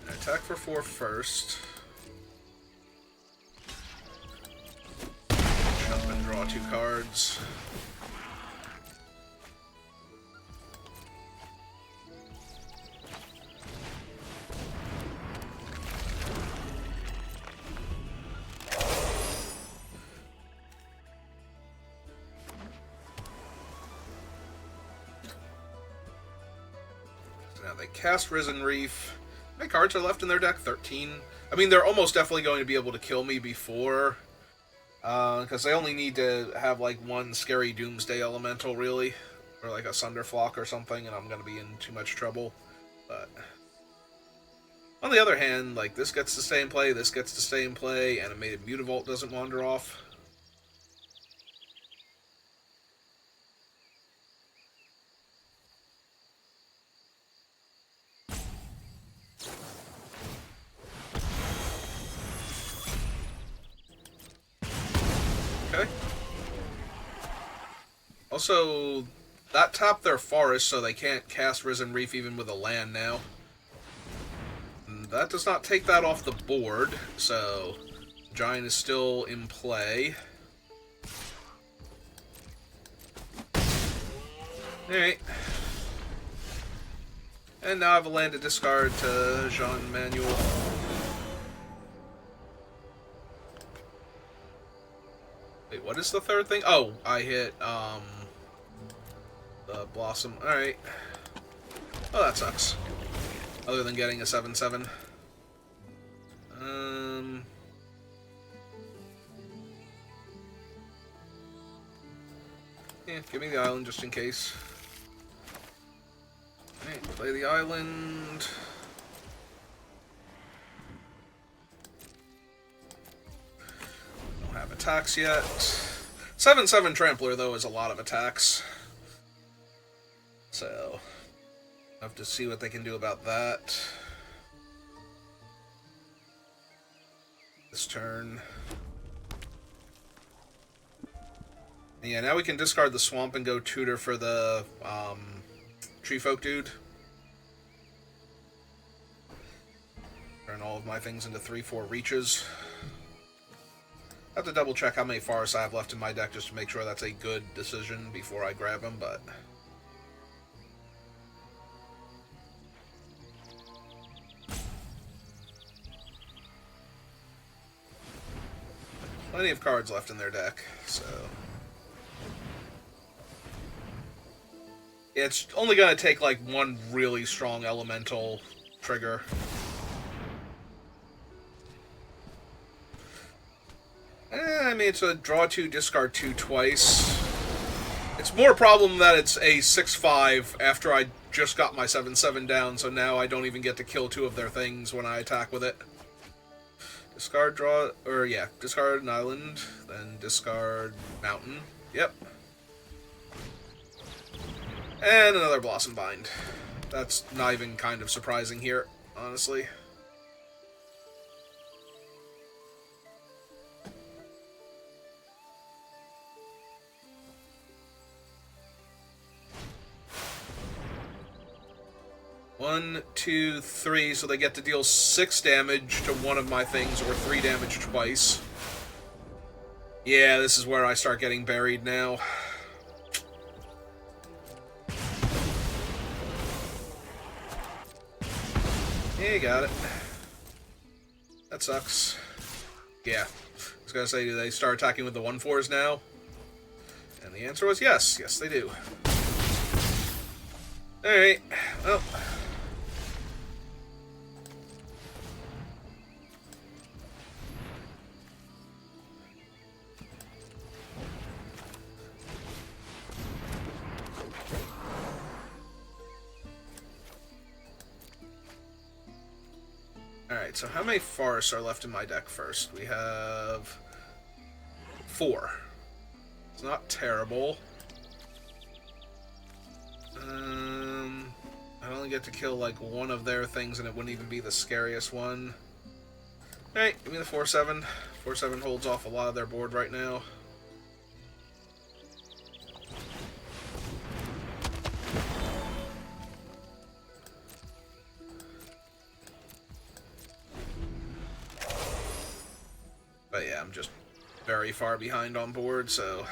Attack for 4 first. Jump and draw 2 cards. Now they cast Risen Reef. How many cards are left in their deck? 13. I mean, they're almost definitely going to be able to kill me before. Because they only need to have, like, 1 Scary Doomsday Elemental, really. Or, like, a Sunderflock or something, and I'm going to be in too much trouble. But on the other hand, like, this gets to stay in play, this gets to stay in play, Animated Mutavault doesn't wander off. Okay. Also, that tapped their forest, so they can't cast Risen Reef even with a land now. And that does not take that off the board, so Giant is still in play. Alright. And now I have a land to discard to Jean Manuel. Wait, what is the third thing? Oh, I hit, the Blossom. Alright. Oh, that sucks. Other than getting a 7/7. Yeah, give me the island just in case. Alright, play the island. Don't have attacks yet. 7/7 Trampler, though, is a lot of attacks. So, I have to see what they can do about that. This turn. Yeah, now we can discard the swamp and go tutor for the Treefolk dude. Turn all of my things into 3/4 reaches. I have to double check how many forests I have left in my deck just to make sure that's a good decision before I grab them, but... plenty of cards left in their deck, so... it's only going to take, like, one really strong elemental trigger. I mean, it's a draw 2, discard 2 twice. It's more a problem that it's a 6/5 after I just got my 7/7 down, so now I don't even get to kill 2 of their things when I attack with it. Discard draw, or yeah, discard an island, then discard mountain. Yep. And another Blossom Bind. That's not even kind of surprising here, honestly. One, 2, 3, so they get to deal 6 damage to one of my things, or 3 damage twice. Yeah, this is where I start getting buried now. Yeah, you got it. That sucks. Yeah. I was gonna say, do they start attacking with the 1/4s now? And the answer was yes. Yes, they do. Alright. Well... alright, so how many forests are left in my deck first? We have 4. It's not terrible. I only get to kill like one of their things and it wouldn't even be the scariest one. Alright, give me the 4/7. 4/7 holds off a lot of their board right now. But yeah, I'm just very far behind on board, so...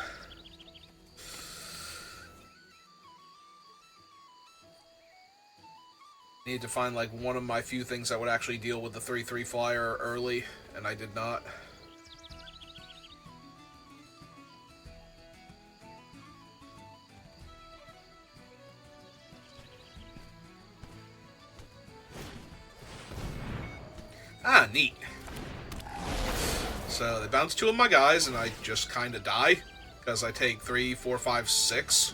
need to find like one of my few things that would actually deal with the 3/3 flyer early, and I did not. Ah, neat. So they bounce 2 of my guys, and I just kind of die because I take 3, 4, 5, 6.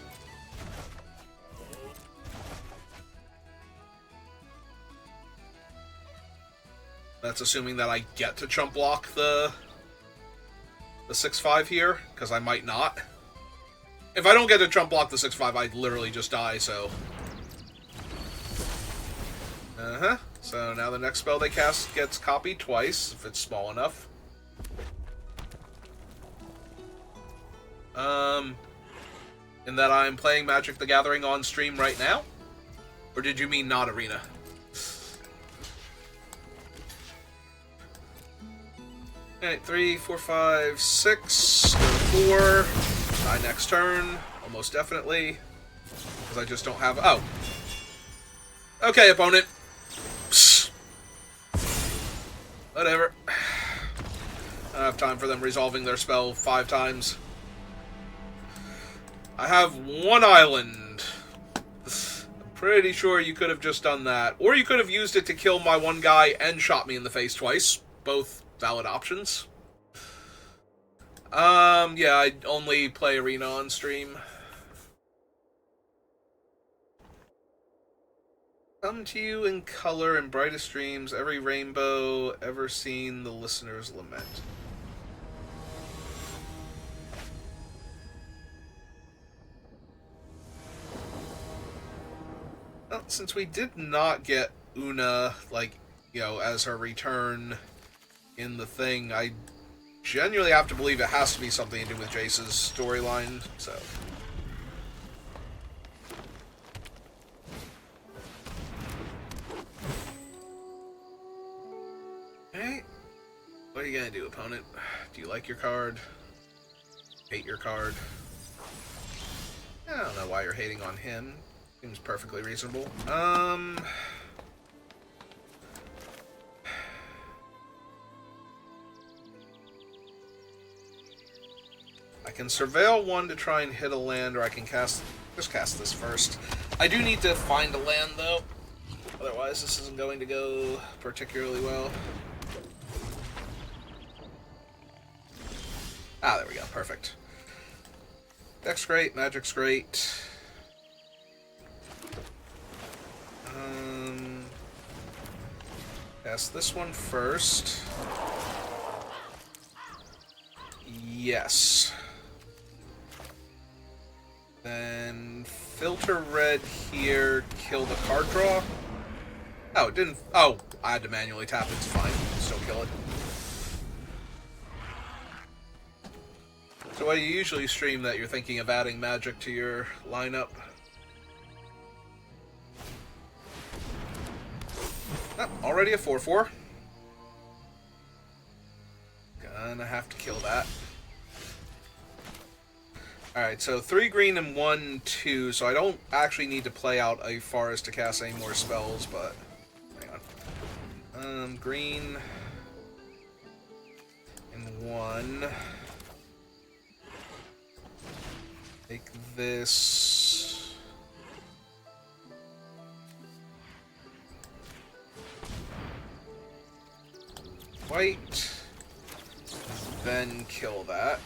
That's assuming that I get to chump block the 6/5 here, because I might not. If I don't get to chump block the 6/5, I literally just die, so... So now the next spell they cast gets copied twice, if it's small enough. In that I'm playing Magic the Gathering on stream right now? Or did you mean not Arena? Alright, 3, 4, 5, 6, go to 4. Die next turn, almost definitely. Because I just don't have... oh. Okay, opponent. Psst. Whatever. I don't have time for them resolving their spell 5 times. I have 1 island. I'm pretty sure you could have just done that. Or you could have used it to kill my 1 guy and shot me in the face twice. Both valid options. Yeah, I only play Arena on stream. Come to you in color and brightest dreams, every rainbow ever seen, the listener's lament. Well, since we did not get Una, like, you know, as her return in the thing, I genuinely have to believe it has to be something to do with Jace's storyline, so... you gonna do, opponent? Do you like your card? Hate your card? I don't know why you're hating on him. Seems perfectly reasonable. I can surveil one to try and hit a land, or I can just cast this first. I do need to find a land, though. Otherwise, this isn't going to go particularly well. Ah, there we go. Perfect. Deck's great. Magic's great. Cast this one first. Yes. Then filter red here, kill the card draw. Oh, it didn't. Oh, I had to manually tap it. It's fine. Still kill it. So, why do you usually stream that you're thinking of adding magic to your lineup? Oh, already a 4/4. Gonna have to kill that. Alright, so 3 green and 1, 2, so I don't actually need to play out a forest to cast any more spells, but... Hang on. Green... and 1... Take this... White... Then kill that.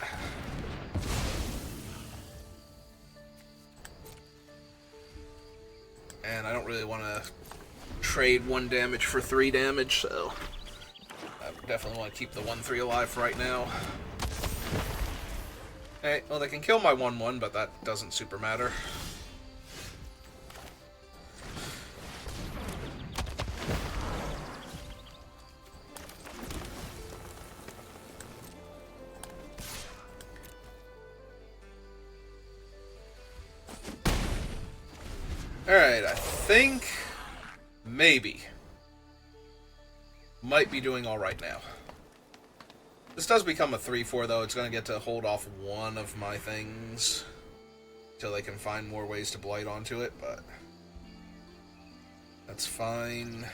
And I don't really want to trade 1 damage for 3 damage, so I definitely want to keep the 1/3 alive for right now. Okay, well, they can kill my 1/1, but that doesn't super matter. Alright, I think... maybe. Might be doing alright now. This does become a 3/4, though. It's going to get to hold off one of my things until they can find more ways to blight onto it, but that's fine.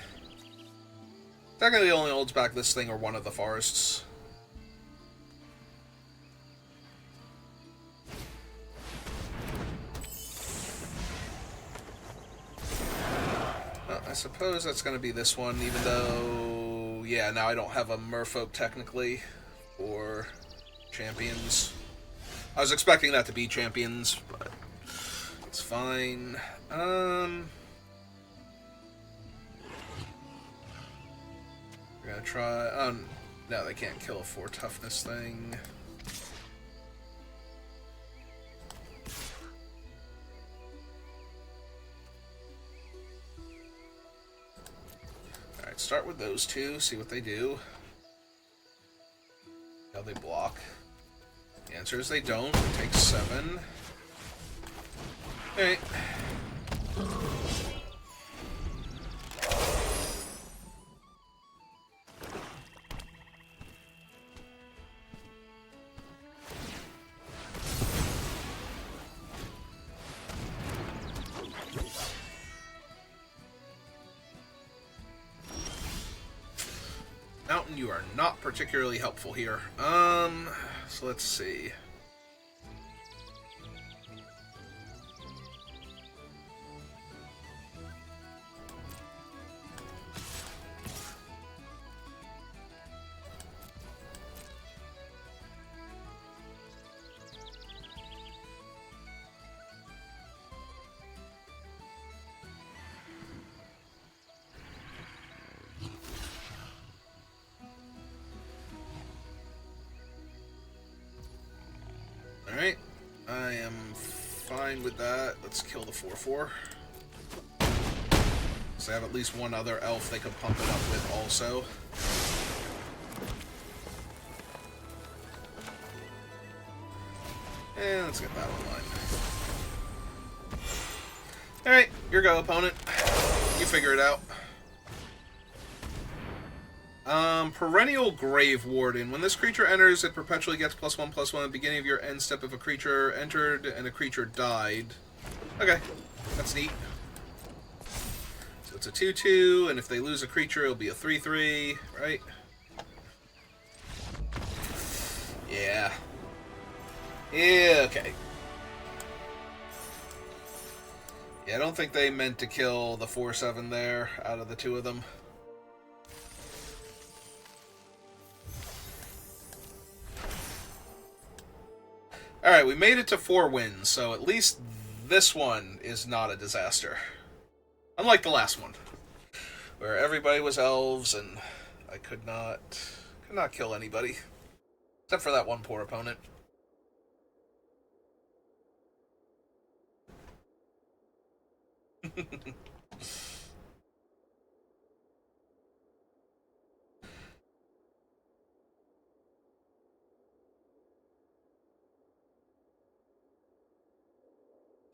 Technically, only holds back this thing or one of the forests. Well, I suppose that's going to be this one, even though... yeah, now I don't have a merfolk, technically, or champions. I was expecting that to be champions, but it's fine. We're gonna try... no, they can't kill a 4 toughness thing. Alright, start with those 2, see what they do. How they block. The answer is they don't. It takes 7. Alright. Mountain, you are not particularly helpful here. So let's see. Alright, I am fine with that. Let's kill the 4/4. So I have at least one other elf they could pump it up with also. And let's get that online. Alright, your go, opponent. You figure it out. Perennial Grave Warden. When this creature enters, it perpetually gets +1/+1 at the beginning of your end step if a creature entered and a creature died. Okay, that's neat. So it's a 2/2, and if they lose a creature, it'll be a 3/3, right? Yeah. Yeah, okay. Yeah, I don't think they meant to kill the 4/7 there out of the two of them. Alright, we made it to 4 wins, so at least this one is not a disaster. Unlike the last one, where everybody was elves and I could not kill anybody. Except for that one poor opponent.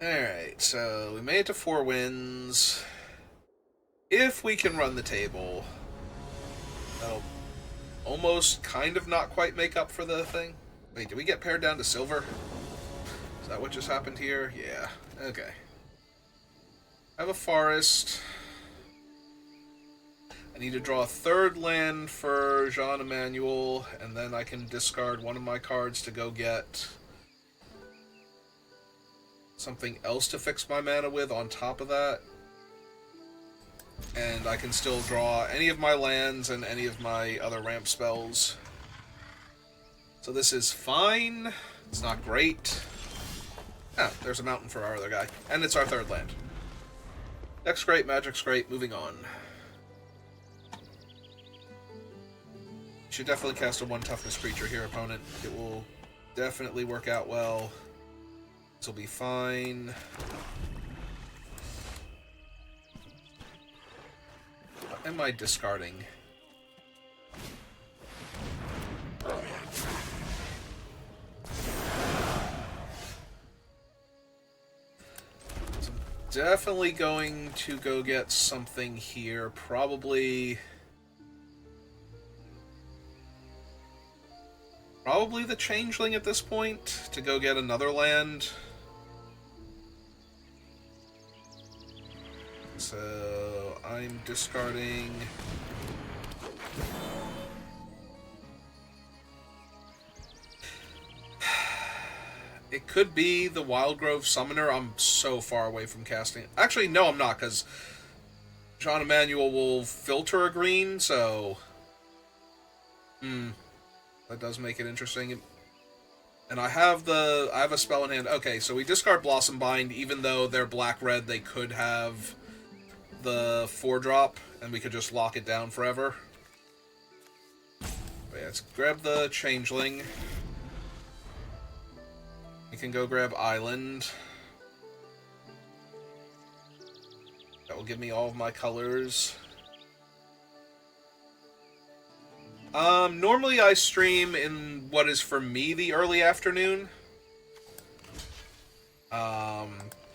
Alright, so we made it to 4 wins. If we can run the table, that'll almost kind of not quite make up for the thing. Wait, did we get pared down to silver? Is that what just happened here? Yeah, okay. I have a forest. I need to draw a 3rd land for Jean Emmanuel, and then I can discard one of my cards to go get something else to fix my mana with on top of that. And I can still draw any of my lands and any of my other ramp spells. So this is fine. It's not great. Ah, there's a mountain for our other guy. And it's our 3rd land. Deck's great, Magic's great, moving on. You should definitely cast a 1 toughness creature here, opponent. It will definitely work out well. This will be fine. What am I discarding? So I'm definitely going to go get something here. Probably the Changeling at this point to go get another land. So I'm discarding. It could be the Wildgrove Summoner. I'm so far away from casting. Actually, no, I'm not, because Jean Emmanuel will filter a green, so that does make it interesting. And I have a spell in hand. Okay, so we discard Blossom Bind, even though they're black-red, they could have the 4-drop, and we could just lock it down forever. But yeah, let's grab the Changeling. We can go grab Island. That will give me all of my colors. Normally I stream in what is for me the early afternoon.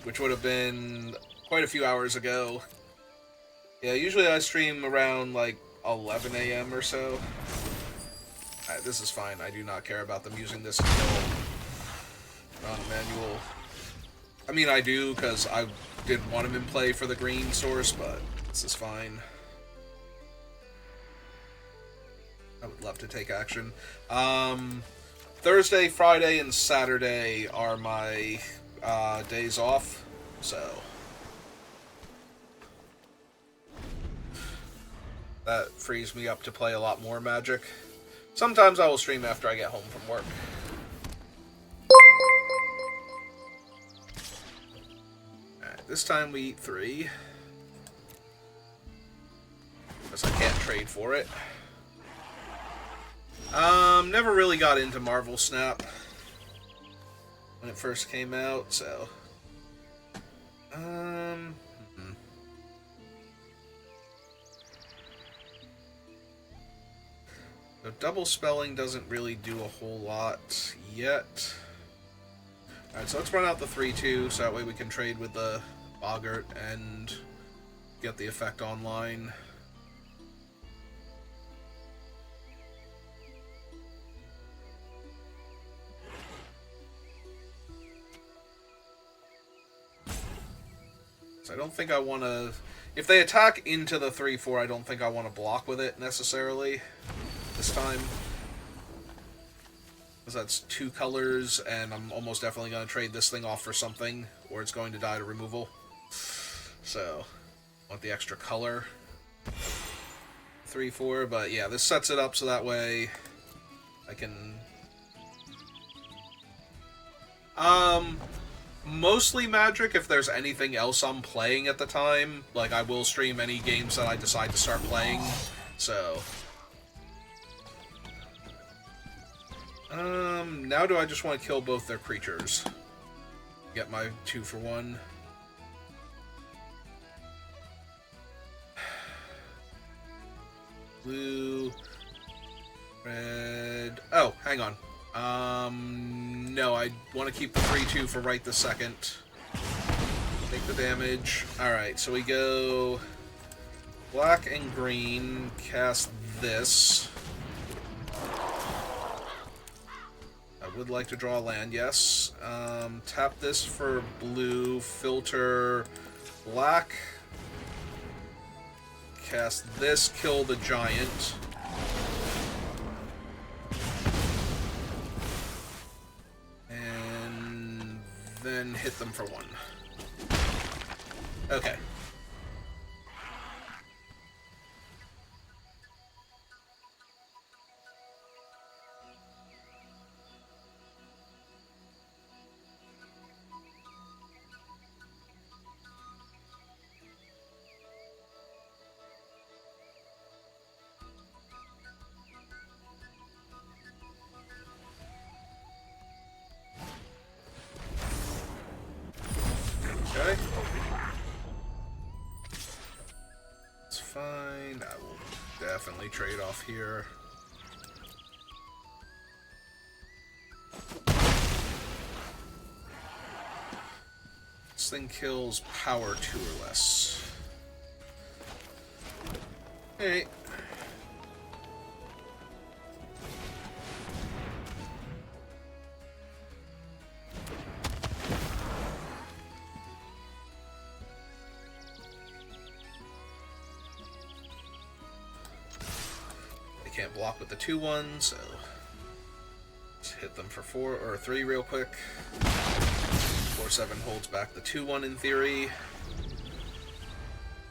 Which would have been quite a few hours ago. Yeah, usually I stream around like 11 a.m. or so. Alright, this is fine. I do not care about them using this until Ron Manual. I mean, I do, because I did want him in play for the green source, but this is fine. I would love to take action. Thursday, Friday, and Saturday are my days off, so that frees me up to play a lot more Magic. Sometimes I will stream after I get home from work. Alright, this time we eat 3. Because I can't trade for it. Never really got into Marvel Snap when it first came out, so So double spelling doesn't really do a whole lot yet. Alright, so let's run out the 3/2 so that way we can trade with the Boggart and get the effect online. So I don't think I want to... If they attack into the 3-4, I don't think I want to block with it, necessarily, this time. Because that's 2 colors, and I'm almost definitely going to trade this thing off for something, or it's going to die to removal. So, I want the extra color. 3-4, but yeah, this sets it up so that way I can... Mostly Magic if there's anything else I'm playing at the time. Like, I will stream any games that I decide to start playing, so... now do I just want to kill both their creatures? Get my 2 for 1. Blue... Red... Oh, hang on. No, I want to keep the 3-2 for right this second. Take the damage. Alright, so we go... Black and green, cast this. I would like to draw land, yes. Tap this for blue, filter black. Cast this, kill the giant. And then hit them for 1. Okay. Okay. It's fine. I will definitely trade off here. This thing kills power 2 or less. Alright. Can't block with the 2-1, so let's hit them for 4 or 3 real quick. 4-7 holds back the 2-1 in theory.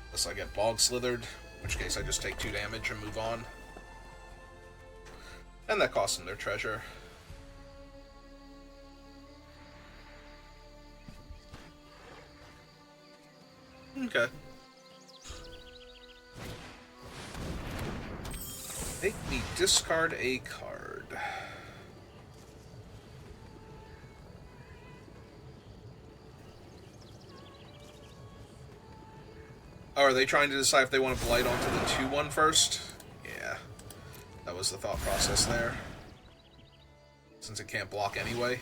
Unless I get bog slithered, in which case I just take 2 damage and move on. And that costs them their treasure. Okay. Make me discard a card. Oh, are they trying to decide if they want to blight onto the 2-1 first? Yeah. That was the thought process there. Since it can't block anyway.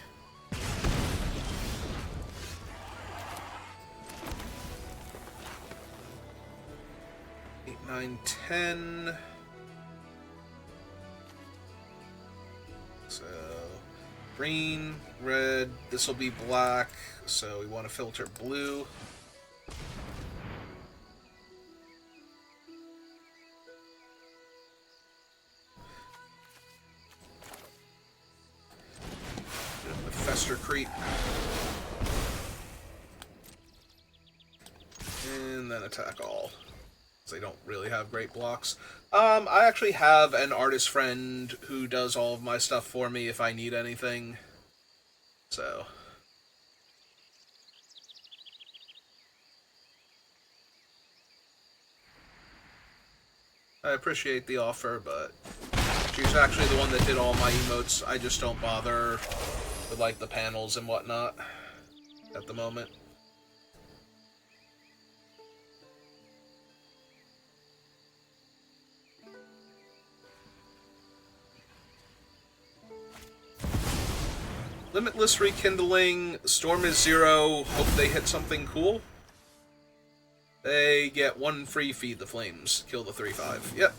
Eight, 9, 10... So, green, red, this will be black, so we want to filter blue. The Fester Creep. And then attack all. They don't really have great blocks. I actually have an artist friend who does all of my stuff for me if I need anything. So. I appreciate the offer, but she's actually the one that did all my emotes. I just don't bother with, like, the panels and whatnot at the moment. Limitless Rekindling, Storm is 0, hope they hit something cool. They get 1 free Feed the Flames, kill the 3/5. Yep.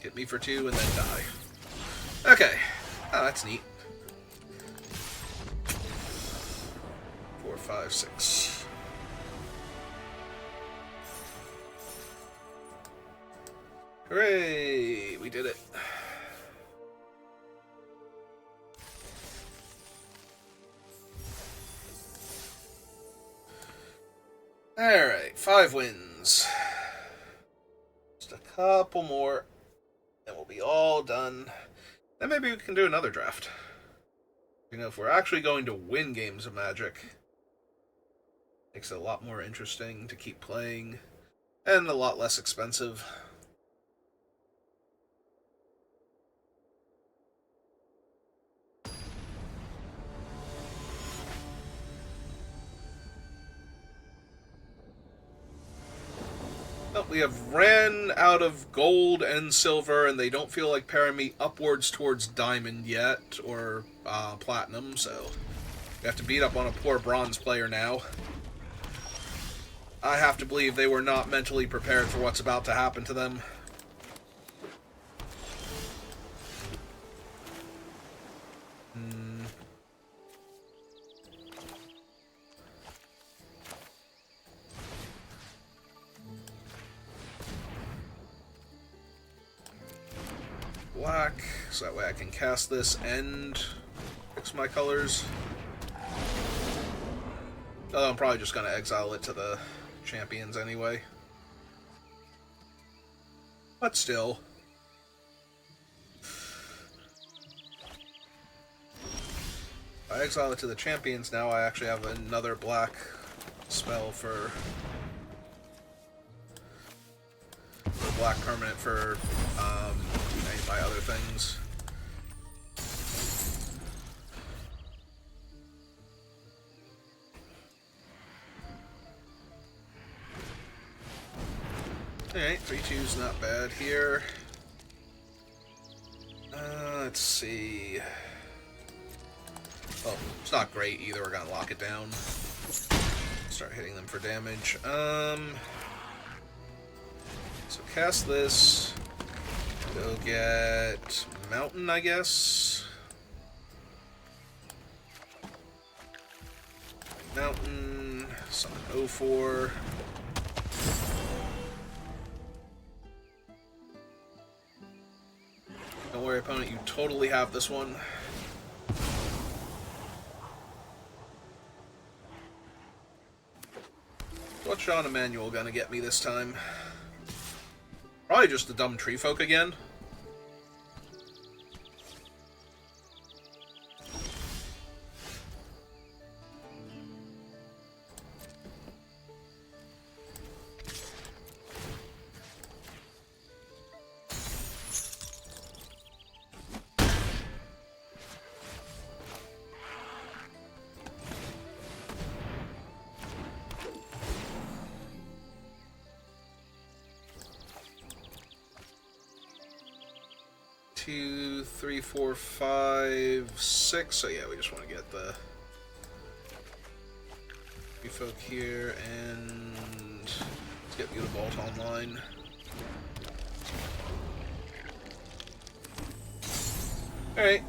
Hit me for 2 and then die. Okay. Oh, that's neat. 4, 5, 6. Hooray! We did it. Alright, 5 wins. Just a couple more, and we'll be all done. Then maybe we can do another draft. You know, if we're actually going to win games of Magic, makes it a lot more interesting to keep playing, and a lot less expensive. We have ran out of gold and silver, and they don't feel like pairing me upwards towards diamond yet, or platinum, so we have to beat up on a poor bronze player now. I have to believe they were not mentally prepared for what's about to happen to them. Black, so that way I can cast this and fix my colors. Oh, I'm probably just going to exile it to the champions anyway. But still. If I exile it to the champions now, I actually have another black spell for black permanent for any of my other things. Alright, 3/2's not bad here. Let's see. Well, it's not great either. We're gonna lock it down. Start hitting them for damage. So cast this. Go get Mountain, I guess. Mountain. Summon 04. Don't worry, opponent, you totally have this one. What's Sean Emanuel gonna get me this time? Probably just the dumb Treefolk again. Two, three, four, five, six. So yeah, we just want to get the Treefolk here, and let's get Mutavault online. Alright.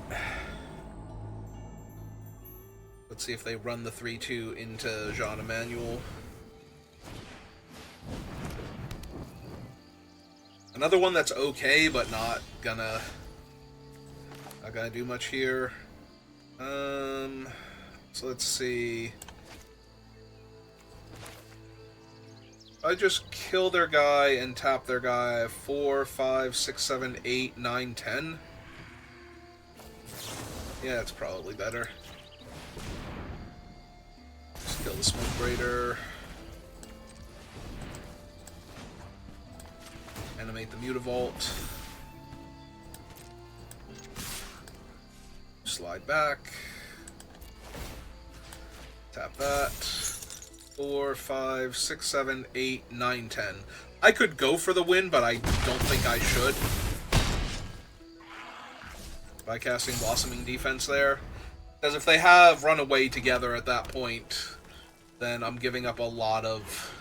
Let's see if they run the 3/2 into Jean Emmanuel. Another one that's okay, but not gonna do much here. So let's see. I just kill their guy and tap their guy. 4, 5, 6, 7, 8, 9, 10. Yeah, it's probably better. Just kill the Smoke Raider. Animate the Mutavault. Slide back. Tap that. 4, 5, 6, 7, 8, 9, 10. I could go for the win, but I don't think I should. By casting Blossoming Defense there. Because if they have run away together at that point, then I'm giving up a lot of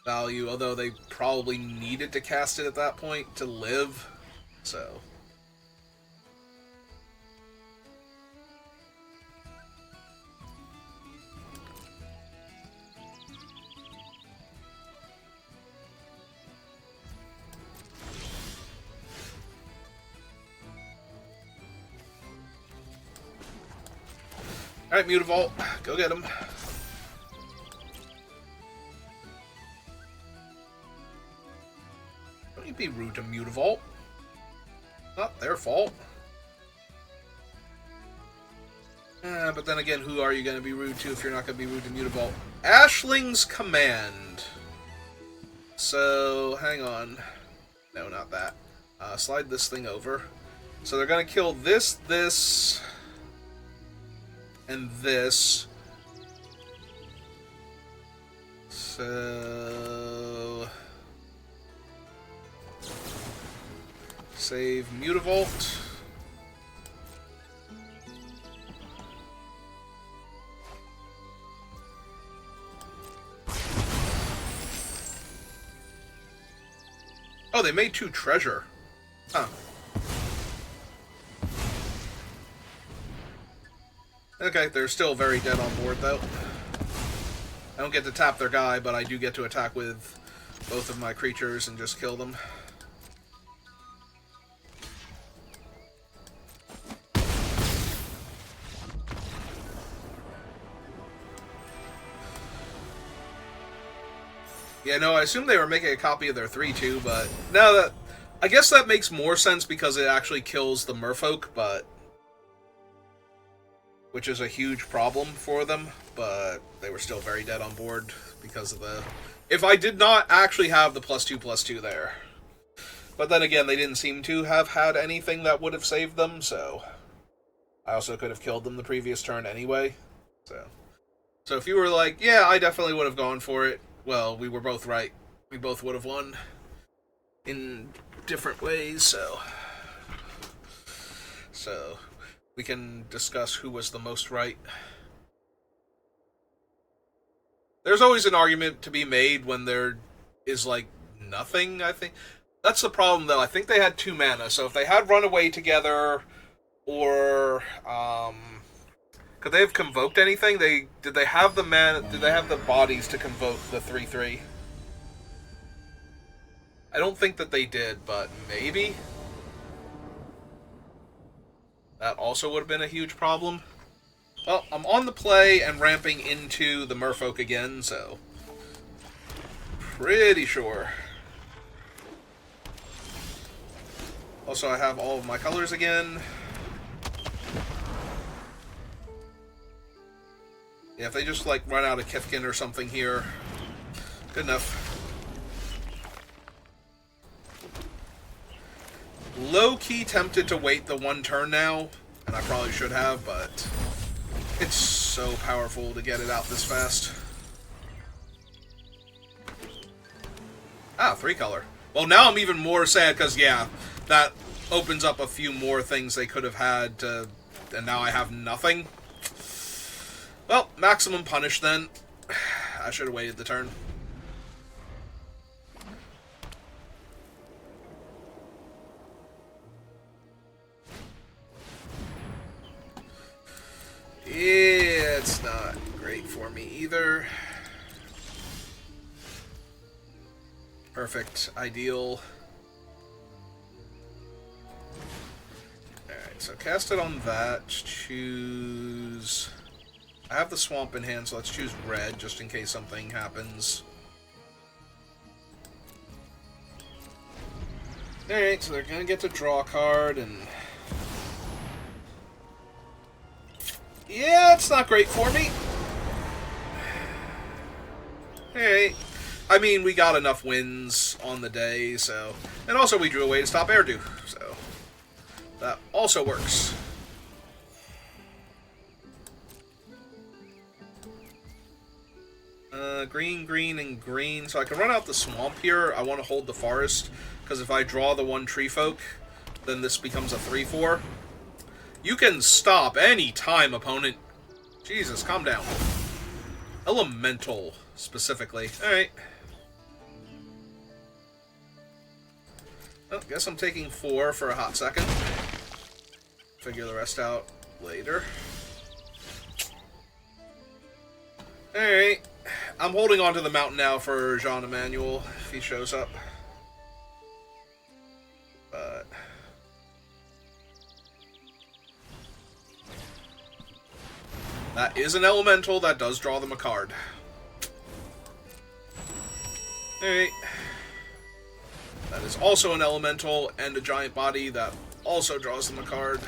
value, although they probably needed to cast it at that point to live, so. Alright, Mutavault. Go get him. Don't you be rude to Mutavault. Not their fault. But then again, who are you going to be rude to if you're not going to be rude to Mutavault? Ashling's Command. So, hang on. No, not that. Slide this thing over. So they're going to kill this, this, and this. So... Save Mutavault. Oh, they made 2 treasure. Huh. Okay, they're still very dead on board, though. I don't get to tap their guy, but I do get to attack with both of my creatures and just kill them. Yeah, no, I assume they were making a copy of their 3-2, but... No, I guess that makes more sense because it actually kills the merfolk, but... Which is a huge problem for them, but they were still very dead on board because of the... If I did not actually have the +2/+2 there. But then again, they didn't seem to have had anything that would have saved them, so... I also could have killed them the previous turn anyway, So if you were like, yeah, I definitely would have gone for it, well, we were both right. We both would have won in different ways, so we can discuss who was the most right. There's always an argument to be made when there is, like, nothing, I think. That's the problem, though. I think they had 2 mana, so if they had run away together, or, could they have convoked anything? Did they have the mana? Did they have the bodies to convoke the 3/3? I don't think that they did, but maybe. That also would have been a huge problem. Well, I'm on the play and ramping into the merfolk again, so pretty sure. Also, I have all of my colors again. Yeah, if they just, like, run out of Kithkin or something here, good enough. Low-key tempted to wait the 1 turn now, and I probably should have, but it's so powerful to get it out this fast. Ah, 3-color. Well, now I'm even more sad, because, yeah, that opens up a few more things they could have had, and now I have nothing. Well, maximum punish then. I should have waited the turn. Yeah, it's not great for me either. Perfect. Ideal. Alright, so cast it on that. Choose... I have the swamp in hand, so let's choose red, just in case something happens. Alright, so they're gonna get to draw a card, and... Yeah, it's not great for me. Alright. I mean, we got enough wins on the day, so... And also we drew a way to stop Airdo, so... That also works. Green, green, and green. So I can run out the swamp here. I want to hold the forest, because if I draw the 1 Treefolk, then this becomes a 3/4. You can stop any time, opponent. Jesus, calm down. Elemental, specifically. Alright. Well, guess I'm taking 4 for a hot second. Figure the rest out later. Alright. I'm holding on to the mountain now for Jean Emmanuel, if he shows up. But... That is an elemental that does draw them a card. Alright. That is also an elemental and a giant body that also draws them a card.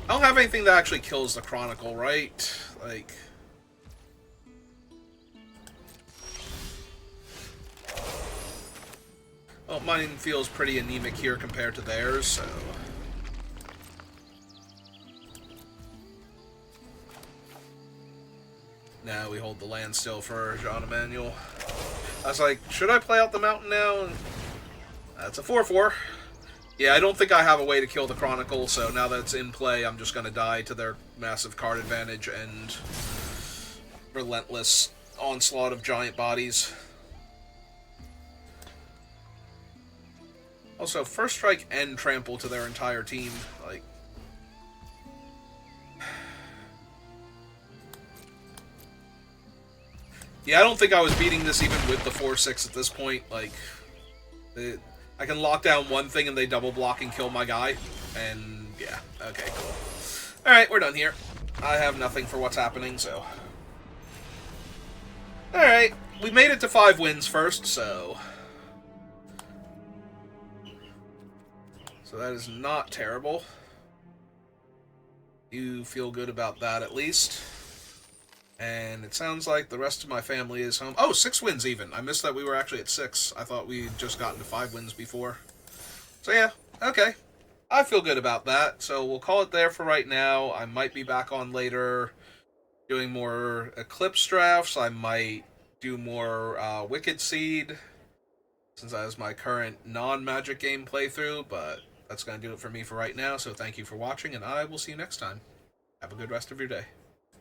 I don't have anything that actually kills the Chronicle, right? Like... Well, mine feels pretty anemic here compared to theirs, so... Now we hold the land still for Jean Emmanuel. I was like, should I play out the mountain now? And that's a 4/4. Yeah, I don't think I have a way to kill the Chronicle, so now that it's in play, I'm just going to die to their massive card advantage and relentless onslaught of giant bodies. Also, First Strike and Trample to their entire team. Like, yeah, I don't think I was beating this even with the 4/6 at this point. Like, I can lock down one thing and they double block and kill my guy. And, yeah, okay, cool. Alright, we're done here. I have nothing for what's happening, so... Alright, we made it to 5 wins first, so... So that is not terrible. You feel good about that, at least. And it sounds like the rest of my family is home. Oh, 6 wins even. I missed that we were actually at 6. I thought we'd just gotten to 5 wins before. So yeah, okay. I feel good about that. So we'll call it there for right now. I might be back on later doing more Eclipse drafts. I might do more Wicked Seed, since that is my current non-Magic game playthrough, but that's going to do it for me for right now. So thank you for watching, and I will see you next time. Have a good rest of your day.